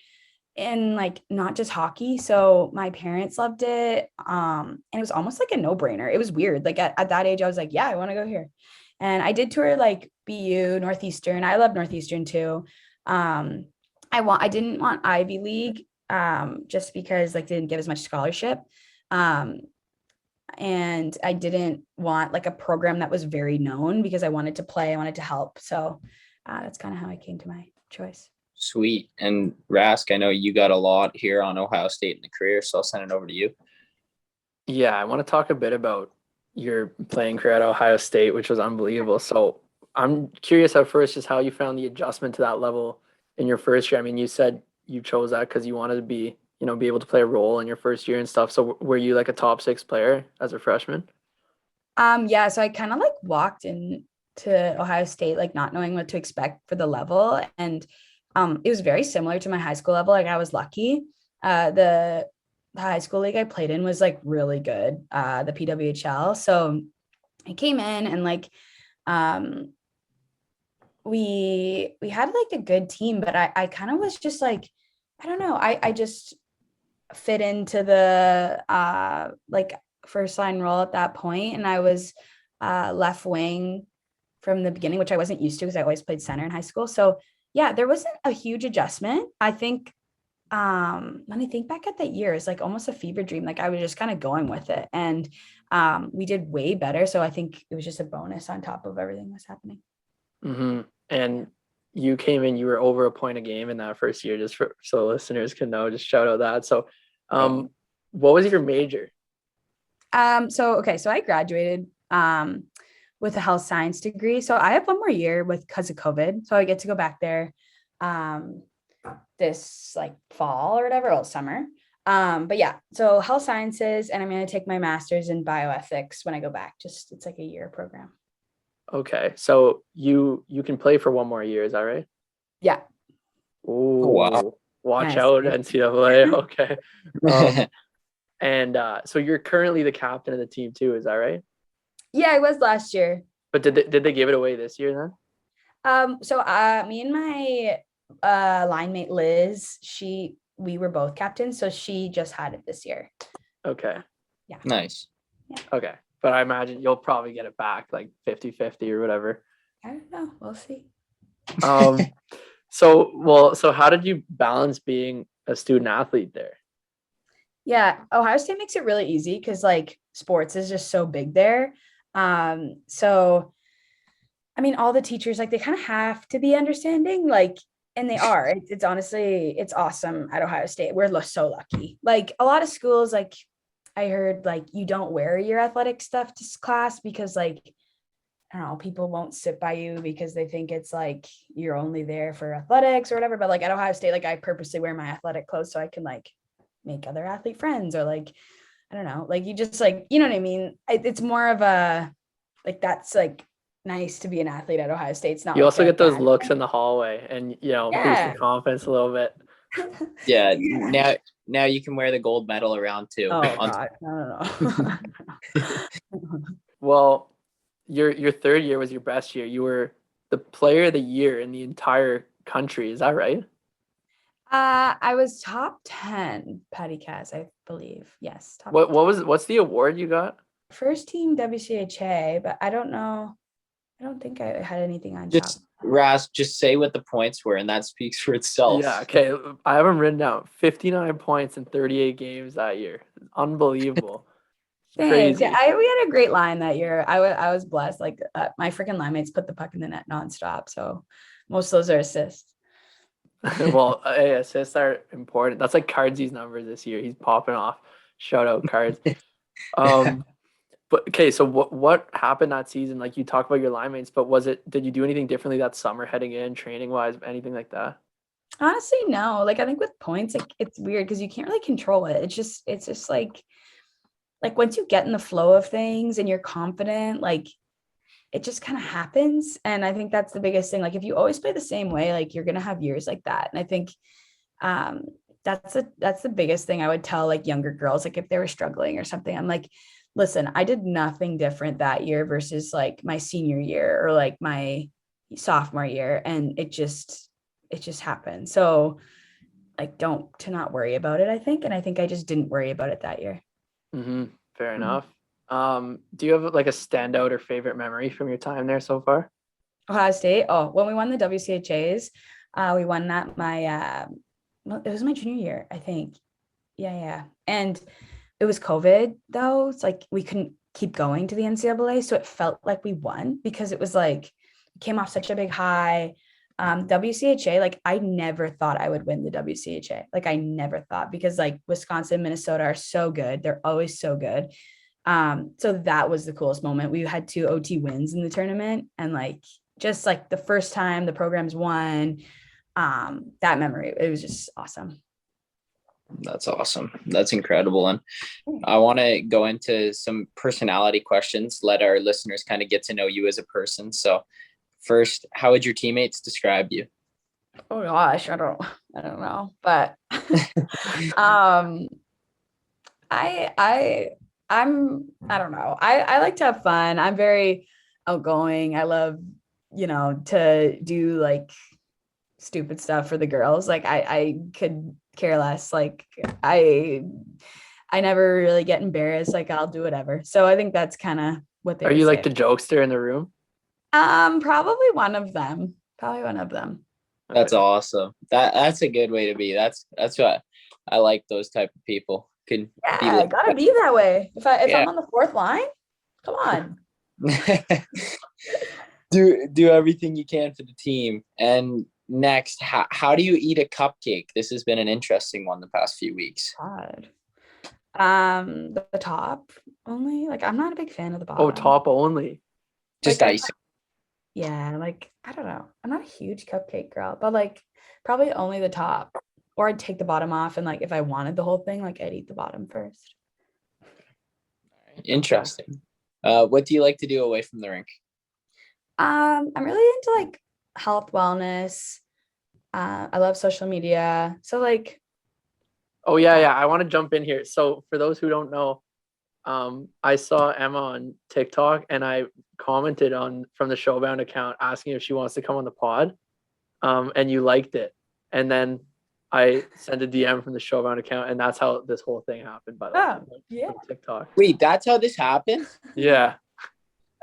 and like not just hockey. So my parents loved it. And it was almost like a no-brainer. It was weird. Like at that age, I was like, yeah, I want to go here. And I did tour like BU, Northeastern. I love Northeastern too. I didn't want Ivy League just because like they didn't give as much scholarship. And I didn't want like a program that was very known because I wanted to play, I wanted to help. So that's kind of how I came to my choice. Sweet. And Rask, I know you got a lot here on Ohio State in the career, so I'll send it over to you. Yeah, I want to talk a bit about your playing career at Ohio State, which was unbelievable. So I'm curious at first just how you found the adjustment to that level in your first year. I mean, you said you chose that because you wanted to be able to play a role in your first year and stuff. So were you like a top 6 player as a freshman? Yeah, so I kind of like walked into Ohio State like not knowing what to expect for the level, and it was very similar to my high school level. Like I was lucky. The high school league I played in was like really good, the PWHL. So I came in and like we had like a good team, but I kind of was just like, I don't know, I just fit into the like first line role at that point, and I was left wing from the beginning, which I wasn't used to because I always played center in high school. So yeah, there wasn't a huge adjustment. I think when I think back at that year, it's like almost a fever dream. Like I was just kind of going with it, and we did way better. So I think it was just a bonus on top of everything that's happening. Mm-hmm. And you came in, you were over a point a game in that first year, just so listeners can know, just shout out that. So what was your major? So I graduated with a health science degree. So I have one more year because of COVID. So I get to go back there this like fall or whatever, or summer. But yeah, so health sciences, and I'm going to take my master's in bioethics when I go back. It's like a year program. Okay. So you can play for one more year, is that right? Yeah. Oh, wow. Watch Nice. out, NCAA. Okay. And so you're currently the captain of the team too, is that right? Yeah, I was last year. But did they give it away this year then? So me and my line mate Liz, we were both captains, so she just had it this year. Okay. Yeah. Nice. Okay. But I imagine you'll probably get it back like 50-50 or whatever. I don't know. We'll see. So how did you balance being a student athlete there? Yeah, Ohio State makes it really easy because like sports is just so big there. So I mean, all the teachers like they kind of have to be understanding, like, and they are. It's honestly, it's awesome at Ohio State. We're so lucky. Like a lot of schools, like I heard, like you don't wear your athletic stuff to class because like I don't know, people won't sit by you because they think it's like you're only there for athletics or whatever. But like at Ohio State, like I purposely wear my athletic clothes so I can like make other athlete friends or like I don't know, like you just like you know what I mean. It's more of a like that's like nice to be an athlete at Ohio State. It's not You like also a get those bad looks thing. in the hallway and boost Yeah. your confidence a little bit. Yeah. Yeah. Now you can wear the gold medal around too. Oh God, no. Well, your third year was your best year. You were the player of the year in the entire country. Is that right? I was top 10 Patty Cass, I believe. Yes, top What's the award you got? first team WCHA, but I don't know. I don't think I had anything on top. Just Ras, just say what the points were, and that speaks for itself. Yeah, okay. I have them written down. 59 points in 38 games that year. Unbelievable. Thanks. Crazy. Yeah, we had a great line that year. I was blessed. Like my freaking line mates put the puck in the net nonstop. So most of those are assists. Well, hey, assists are important. That's like Cardsy's numbers this year. He's popping off. Shout out Cards. But okay, so what happened that season? Like you talk about your line mates, but did you do anything differently that summer heading in, training wise, anything like that? Honestly, no. Like I think with points, like it's weird because you can't really control it. It's just like once you get in the flow of things and you're confident, like it just kind of happens. And I think that's the biggest thing. Like if you always play the same way, like you're gonna have years like that. And I think um that's the biggest thing I would tell like younger girls, like if they were struggling or something. I'm like, listen, I did nothing different that year versus like my senior year or like my sophomore year. And it just happened. So like don't to not worry about it, I think. And I think I just didn't worry about it that year. Fair Mhm. enough. Do you have like a standout or favorite memory from your time there so far? Ohio State. Oh, when we won the WCHAs, we won that well, it was my junior year, I think. Yeah. And it was COVID though. It's like we couldn't keep going to the NCAA. So it felt like we won because it was like it came off such a big high. WCHA, like I never thought I would win the WCHA. Like I never thought because like Wisconsin, Minnesota are so good. They're always so good. So that was the coolest moment. We had 2 OT wins in the tournament and like just like the first time the programs won, that memory, it was just awesome. That's awesome. That's incredible. And I want to go into some personality questions, let our listeners kind of get to know you as a person. So first, how would your teammates describe you? Oh gosh, I don't know, but I don't know. I like to have fun. I'm very outgoing. I love, to do like stupid stuff for the girls. Like I could care less. Like I never really get embarrassed. Like I'll do whatever. So I think that's kind of what they Are would you say. like the jokester in the room? Probably one of them. Probably one of them. That's awesome. That's a good way to be. That's what I like, those type of people. Can Yeah, be I gotta be that way. If Yeah. I'm on the fourth line, come on. do everything you can for the team. And next, how do you eat a cupcake? This has been an interesting one the past few weeks. God. The top only. Like I'm not a big fan of the bottom. Oh, top only. Just Like, icing. Yeah, like I don't know. I'm not a huge cupcake girl, but like probably only the top. Or I'd take the bottom off and like if I wanted the whole thing, like I'd eat the bottom first. Interesting. What do you like to do away from the rink? I'm really into like health, wellness. I love social media. So like Oh yeah. I want to jump in here. So for those who don't know, I saw Emma on TikTok and I commented from the Showbound account asking if she wants to come on the pod. And you liked it. And then I sent a DM from the Showbound account, and that's how this whole thing happened, by the way. Yeah. From TikTok. Wait, that's how this happened? Yeah.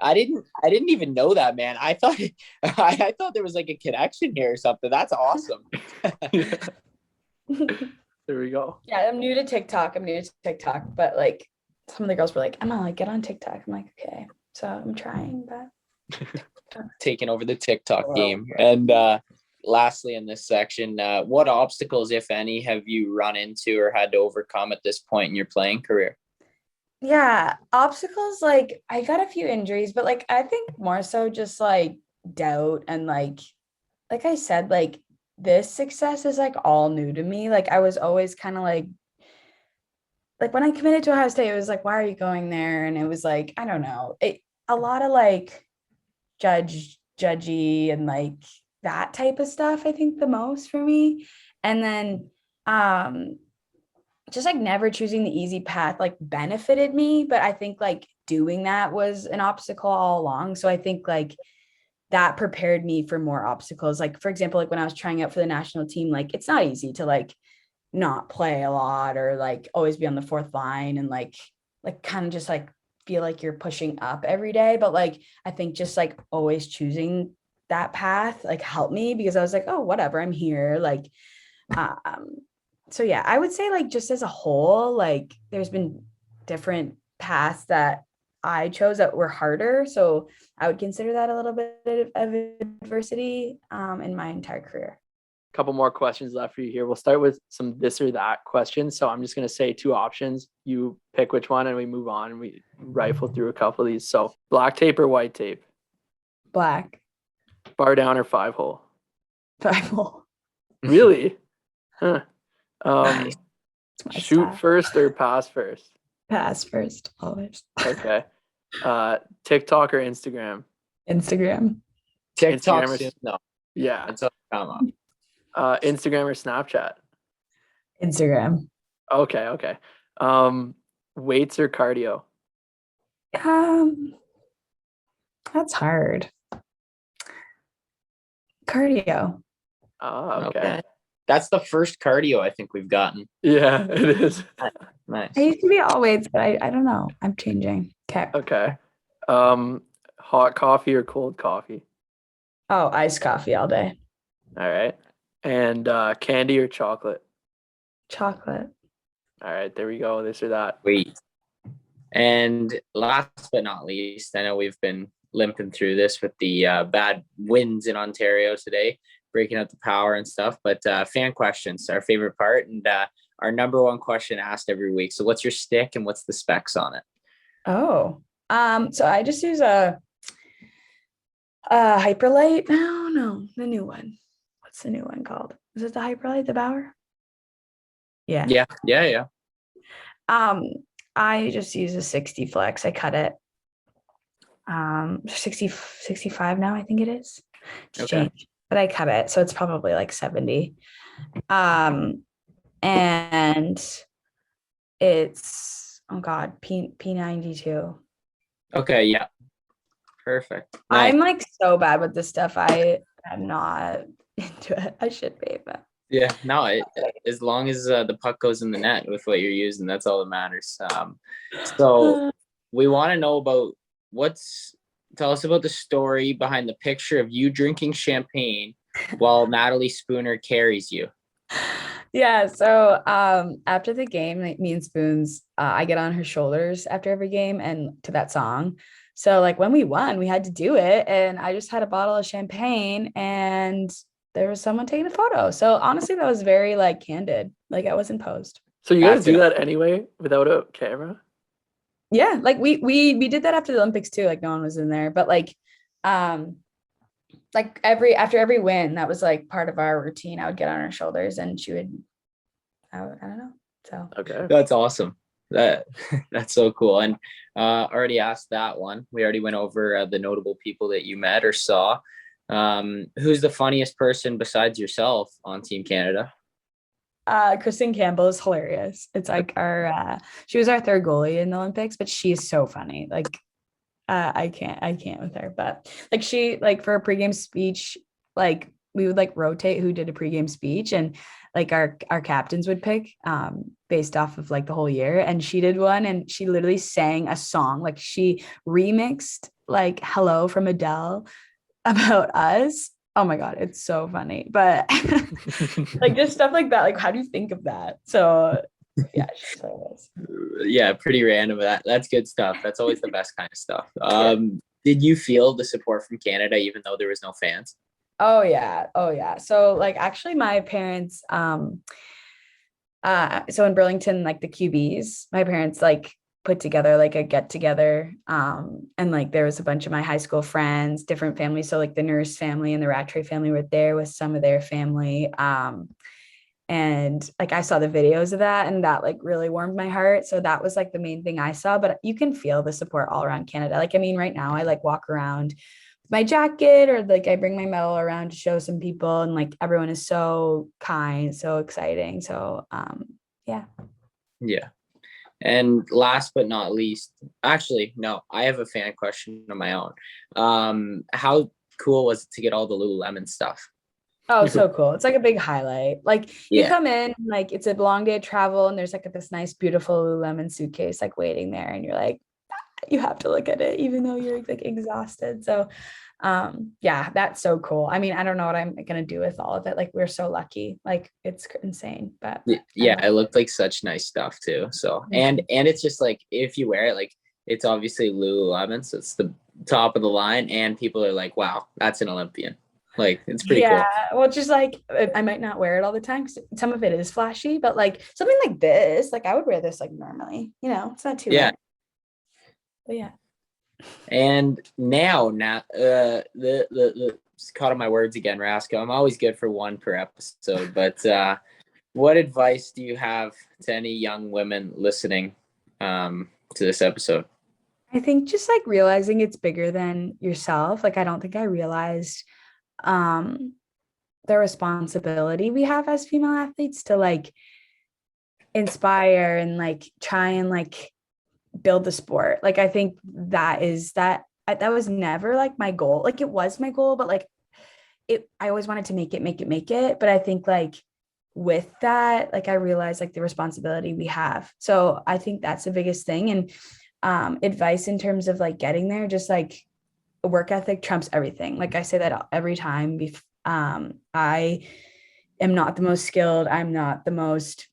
I didn't even know that, man. I thought I thought there was like a connection here or something. That's awesome. There we go. Yeah, I'm new to TikTok. But like some of the girls were like, Emma, like get on TikTok. I'm like, okay. So I'm trying, but Taking over the TikTok game. And lastly, in this section, what obstacles, if any, have you run into or had to overcome at this point in your playing career? yeah, obstacles, like I got a few injuries, but like I think more so just like doubt and like I said, like this success is like all new to me. Like I was always kind of like when I committed to Ohio State, it was like, why are you going there? And it was like, I don't know, a lot of like judgy and like that type of stuff, I think the most for me. And then just like never choosing the easy path like benefited me, but I think like doing that was an obstacle all along. So I think like that prepared me for more obstacles. Like for example, like when I was trying out for the national team, like it's not easy to like not play a lot or like always be on the fourth line and like kind of just like feel like you're pushing up every day. But like I think just like always choosing that path like helped me, because I was like, oh, whatever, I'm here. Like so yeah, I would say like just as a whole, like there's been different paths that I chose that were harder. So I would consider that a little bit of adversity in my entire career. Couple more questions left for you here. We'll start with some this or that questions. So I'm just going to say two options. You pick which one and we move on and we rifle through a couple of these. So black tape or white tape? Black. Bar down or 5-hole? 5-hole. Really? Huh. Nice. Shoot style. first or pass first? Pass first, always. Okay. TikTok or Instagram? Instagram. TikTok, Instagram no. Yeah. That's a come up. Instagram or Snapchat? Instagram. Okay. Weights or cardio? That's hard. Cardio. Oh, okay. That's the first cardio I think we've gotten. Yeah, it is. I Nice. used to be all weights, but I don't know. I'm changing. Okay. Hot coffee or cold coffee? Oh, iced coffee all day. All right. And candy or chocolate? Chocolate. All right, there we go. This or that. Sweet. And last but not least, I know we've been limping through this with the bad winds in Ontario today, breaking up the power and stuff, but fan questions, our favorite part, and our number one question asked every week. So what's your stick and what's the specs on it? Oh, so I just use a Hyperlight. No, the new one. What's the new one called? Is it the Hyperlight, the Bauer? Yeah. I just use a 60 flex. I cut it. 65 now, I think it is. It's changed, but I cut it, so it's probably like 70. And it's P92. Okay, yeah. Perfect. Nice. I'm like so bad with this stuff. I am not into it. I should be, but yeah, no, as long as the puck goes in the net with what you're using, that's all that matters. So we want to know about tell us about the story behind the picture of you drinking champagne while Natalie Spooner carries you. Yeah, so after the game, like me and Spoons, I get on her shoulders after every game and to that song. So like when we won, we had to do it, and I just had a bottle of champagne and there was someone taking a photo. So honestly, that was very like candid. Like I wasn't posed. So you guys do that anyway without a camera? Yeah, like we did that after the Olympics too. Like no one was in there, but like after every win, that was like part of our routine. I would get on her shoulders and she would, I don't know. So okay, that's awesome. That's so cool. And already asked that one. We already went over the notable people that you met or saw. Who's the funniest person besides yourself on Team Canada? Kristen Campbell is hilarious. It's like she was our third goalie in the Olympics, but she is so funny. Like I can't with her. But like she like for a pregame speech, like we would like rotate who did a pregame speech, and like our captains would pick based off of like the whole year. And she did one, and she literally sang a song. Like she remixed like Hello from Adele about us. Oh my God, it's so funny. But like just stuff like that. Like, how do you think of that? So yeah, she's hilarious. Yeah, pretty random. That's good stuff. That's always the best kind of stuff. Yeah. Did you feel the support from Canada even though there was no fans? Oh yeah. Oh yeah. So like actually my parents, so in Burlington, like the QBs, my parents like put together like a get together. And like there was a bunch of my high school friends, different families. So like the nurse family and the Rattray family were there with some of their family. And like I saw the videos of that, and that like really warmed my heart. So that was like the main thing I saw. But you can feel the support all around Canada. Like I mean, right now I like walk around with my jacket, or like I bring my medal around to show some people, and like everyone is so kind, so exciting. So yeah. Yeah. And last but not least, actually, no, I have a fan question of my own. How cool was it to get all the Lululemon stuff? Oh, so cool. It's like a big highlight. Like you Yeah. come in, like it's a long day of travel, and there's like this nice, beautiful Lululemon suitcase like waiting there, and you're like, you have to look at it even though you're like exhausted. So yeah, that's so cool. I mean, I don't know what I'm gonna do with all of it. Like we're so lucky. Like it's insane. But I Yeah, love it looked like such nice stuff too. So it. and it's just like if you wear it, like it's obviously Lululemon, so it's the top of the line, and people are like, wow, that's an Olympian. Like it's pretty Yeah, cool. well, just like I might not wear it all the time because some of it is flashy, but like something like this, like I would wear this like normally, it's not too Yeah. much. But yeah. And now the caught on my words again, Raska. I'm always good for one per episode, but what advice do you have to any young women listening to this episode? I think just like realizing it's bigger than yourself. Like I don't think I realized um the responsibility we have as female athletes to like inspire and like try and like build the sport. Like I think that was never like my goal. Like it was my goal, but like I always wanted to make it. But I think like with that, like I realized like the responsibility we have. So I think that's the biggest thing. And advice in terms of like getting there, just like work ethic trumps everything. Like I say that every time. I am not the most skilled. I'm not the most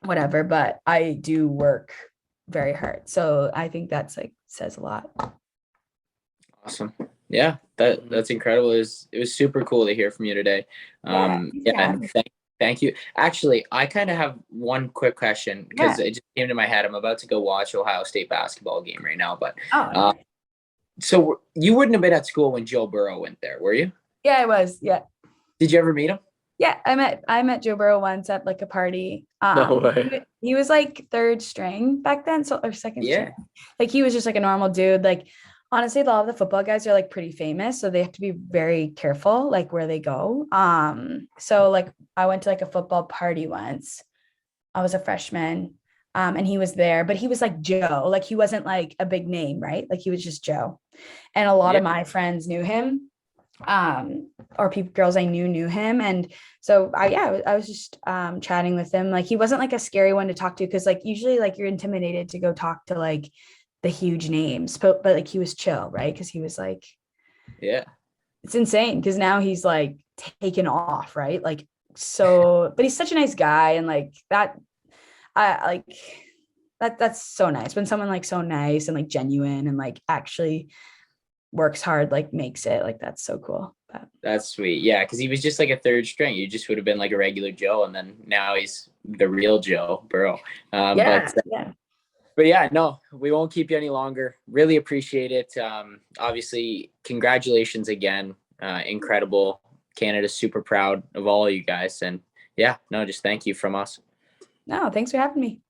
whatever, but I do work very hard. So I think that's like says a lot. Awesome. Yeah, that's incredible. It was super cool to hear from you today. Yeah, and thank you. Actually, I kind of have one quick question because it just came to my head. I'm about to go watch Ohio State basketball game right now, but so you wouldn't have been at school when Joe Burrow went there, were you? Yeah, I was. Yeah. Did you ever meet him? Yeah, I met Joe Burrow once at like a party. No way. He was like third string back then, so or second Yeah. string. Like he was just like a normal dude. Like honestly, a lot of the football guys are like pretty famous, so they have to be very careful like where they go. So like I went to like a football party once. I was a freshman. And he was there, but he was like Joe. Like he wasn't like a big name, right? Like he was just Joe. And a lot of my friends knew him. Or girls I knew him. And so I was just chatting with him. Like he wasn't like a scary one to talk to, because like usually like you're intimidated to go talk to like the huge names, but like he was chill, right? Because he was like, yeah, it's insane because now he's like taken off, right? Like so, but he's such a nice guy, and like that I like that's so nice when someone like so nice and like genuine and like actually works hard, like makes it. Like that's so cool. But that's sweet. Yeah, because he was just like a third string. You just would have been like a regular Joe, and then now he's the real Joe Burrow. yeah. But yeah, no, we won't keep you any longer. Really appreciate it. Obviously, congratulations again. Incredible. Canada's super proud of all of you guys. And yeah, no, just thank you from us. No, thanks for having me.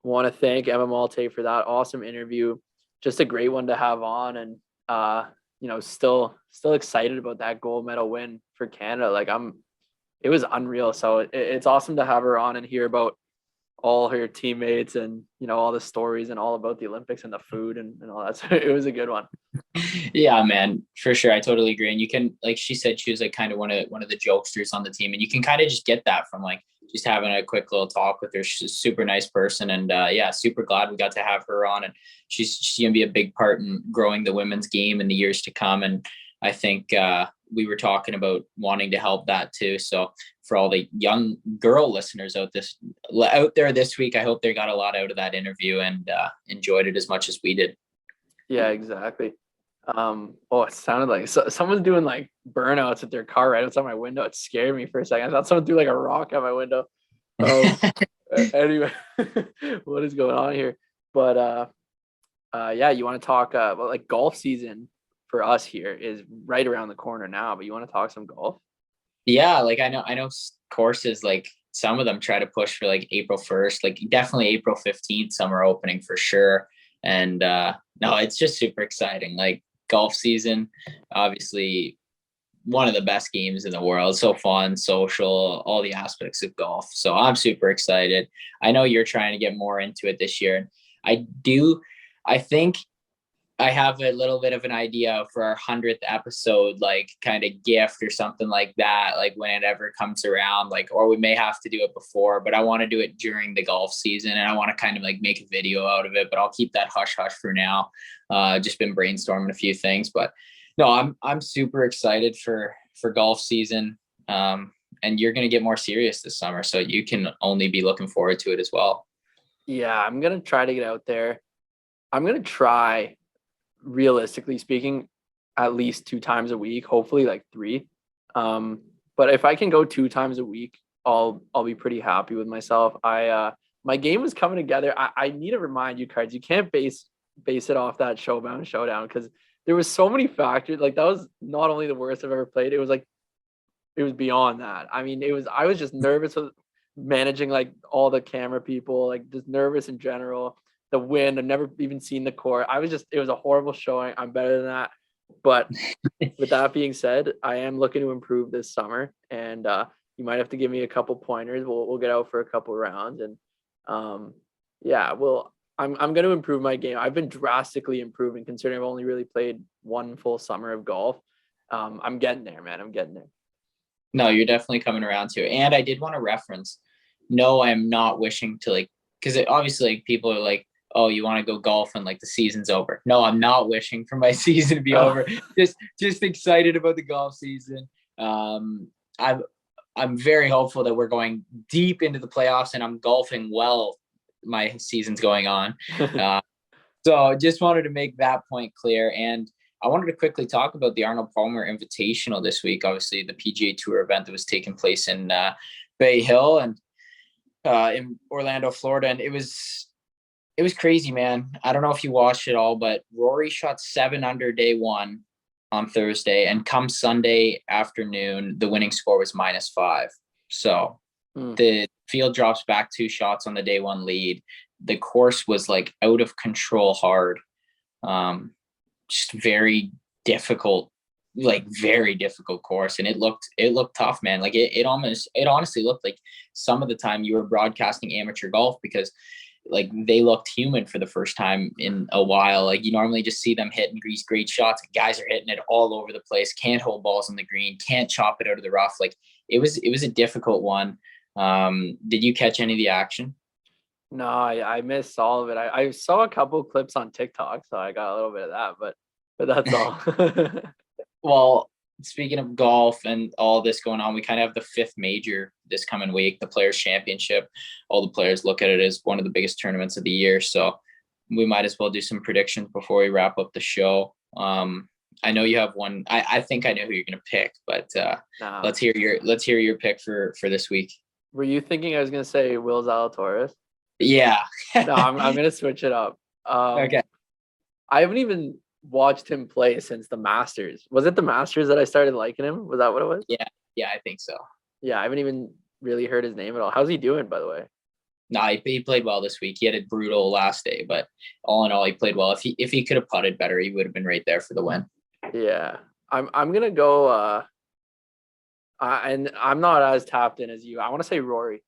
Want to thank Emma Malte for that awesome interview. Just a great one to have on, and still excited about that gold medal win for Canada. Like it was unreal. So it's awesome to have her on and hear about all her teammates and, you know, all the stories and all about the Olympics and the food and all that. So it was a good one. Yeah, man, for sure. I totally agree. And you can, like she said, she was like kind of one of the jokesters on the team, and you can kind of just get that from like just having a quick little talk with her. She's a super nice person, and yeah, super glad we got to have her on. And she's gonna be a big part in growing the women's game in the years to come. And I think we were talking about wanting to help that too. So for all the young girl listeners out there this week, I hope they got a lot out of that interview and enjoyed it as much as we did. Yeah, exactly. It sounded like someone's doing like burnouts at their car right outside my window. It scared me for a second. I thought someone threw like a rock at my window. Anyway, what is going on here? But yeah, you want to talk about like golf season for us here is right around the corner now, but you want to talk some golf? Yeah, like I know courses, like some of them try to push for like April 1st, like definitely April 15th, some are opening for sure. And no, it's just super exciting. Like golf season, obviously one of the best games in the world. So fun, social, all the aspects of golf. So I'm super excited. I know you're trying to get more into it this year. I think I have a little bit of an idea for our 100th episode, like kind of gift or something like that, like when it ever comes around, like, or we may have to do it before, but I want to do it during the golf season, and I want to kind of like make a video out of it, but I'll keep that hush hush for now. Just been brainstorming a few things, but no, I'm super excited for golf season. And you're going to get more serious this summer, so you can only be looking forward to it as well. Yeah, I'm going to try to get out there. I'm going to try, realistically speaking, at least 2 times a week, hopefully like 3. But if I can go 2 times a week, I'll be pretty happy with myself. My game was coming together. I need to remind you, Cards, you can't base it off that Showbound showdown, because there was so many factors. Like that was not only the worst I've ever played, it was like it was beyond that. I mean, I was just nervous with managing like all the camera people, like just nervous in general. The wind, I've never even seen the court. It was a horrible showing. I'm better than that. But with that being said, I am looking to improve this summer, and you might have to give me a couple pointers. We'll get out for a couple rounds, and yeah, I'm going to improve my game. I've been drastically improving considering I've only really played 1 full summer of golf. I'm getting there, man. I'm getting there. No, you're definitely coming around to it. And I did want to reference, no, I'm not wishing to like, because obviously like, people are like, oh, you want to go golf and like the season's over. No, I'm not wishing for my season to be over. Just excited about the golf season. I'm very hopeful that we're going deep into the playoffs and I'm golfing well. My season's going on. So just wanted to make that point clear. And I wanted to quickly talk about the Arnold Palmer Invitational this week. Obviously, the PGA Tour event that was taking place in Bay Hill and in Orlando, Florida, and it was crazy, man. I don't know if you watched it all, but Rory shot 7 under day 1 on Thursday, and come Sunday afternoon, the winning score was -5. So the field drops back 2 shots on the day 1 lead. The course was like out of control hard. Just very difficult course, and it looked tough, man. Like it honestly looked like some of the time you were broadcasting amateur golf, because like they looked human for the first time in a while. Like you normally just see them hitting these great shots. Guys are hitting it all over the place, can't hold balls on the green, can't chop it out of the rough. Like it was a difficult one. Did you catch any of the action? No, I missed all of it. I saw a couple clips on TikTok, so I got a little bit of that, but that's all. Well, speaking of golf and all this going on, we kind of have the 5th major this coming week, the Players Championship. All the players look at it as one of the biggest tournaments of the year, so we might as well do some predictions before we wrap up the show. I know you have one. I think I know who you're going to pick, but let's hear your pick for this week. Were you thinking I was going to say Will Zalatoris? Yeah. No, I'm going to switch it up. Okay. I haven't even watched him play since the Masters. Was it the Masters that I started liking him? Was that what it was? Yeah, I think so. Yeah, I haven't even really heard his name at all. How's he doing, by the way? No, he played well this week. He had a brutal last day, but all in all, he played well. If he could have putted better, he would have been right there for the win. Yeah, I'm gonna go. And I'm not as tapped in as you. I want to say Rory.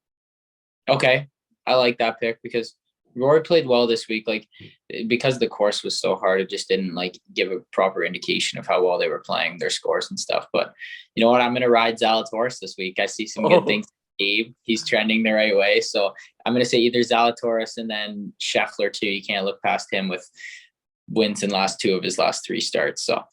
Okay, I like that pick because Rory played well this week. Like because the course was so hard, it just didn't like give a proper indication of how well they were playing, their scores and stuff. But you know what? I'm gonna ride Zalatoris this week. I see some good things. Gabe, he's trending the right way. So I'm gonna say either Zalatoris and then Scheffler too. You can't look past him with wins in last 2 of his last 3 starts. So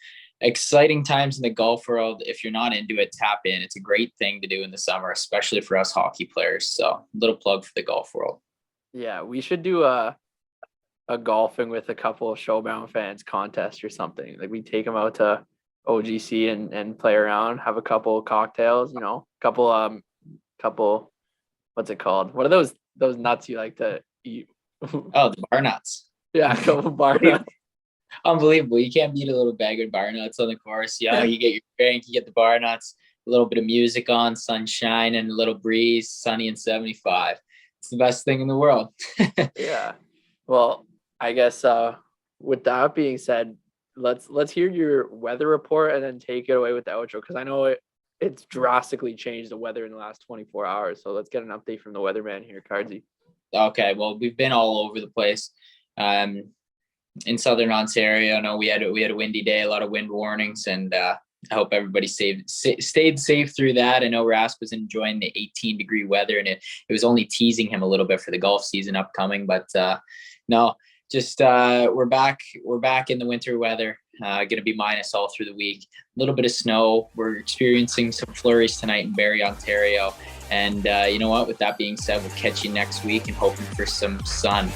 exciting times in the golf world. If you're not into it, tap in. It's a great thing to do in the summer, especially for us hockey players. So little plug for the golf world. Yeah, we should do a golfing with a couple of Showbound fans contest or something. Like we take them out to OGC and play around, have a couple of cocktails, you know, couple what's it called? What are those nuts you like to eat? Oh, the bar nuts. Yeah, a couple bar nuts. Unbelievable. You can't beat a little bag of bar nuts on the course. Yeah, you get your drink, you get the bar nuts, a little bit of music on, sunshine and a little breeze, sunny and 75. It's the best thing in the world. Yeah. Well, I guess with that being said, let's hear your weather report and then take it away with the outro because I know it's drastically changed the weather in the last 24 hours. So let's get an update from the weatherman here, Cardsy. Okay, well, we've been all over the place. In southern Ontario, I know we had a windy day, a lot of wind warnings, and I hope everybody stayed safe through that. I know Rask was enjoying the 18-degree weather, and it was only teasing him a little bit for the golf season upcoming. But no, just we're back in the winter weather. Going to be minus all through the week. A little bit of snow. We're experiencing some flurries tonight in Barrie, Ontario. And you know what? With that being said, we'll catch you next week and hoping for some sun.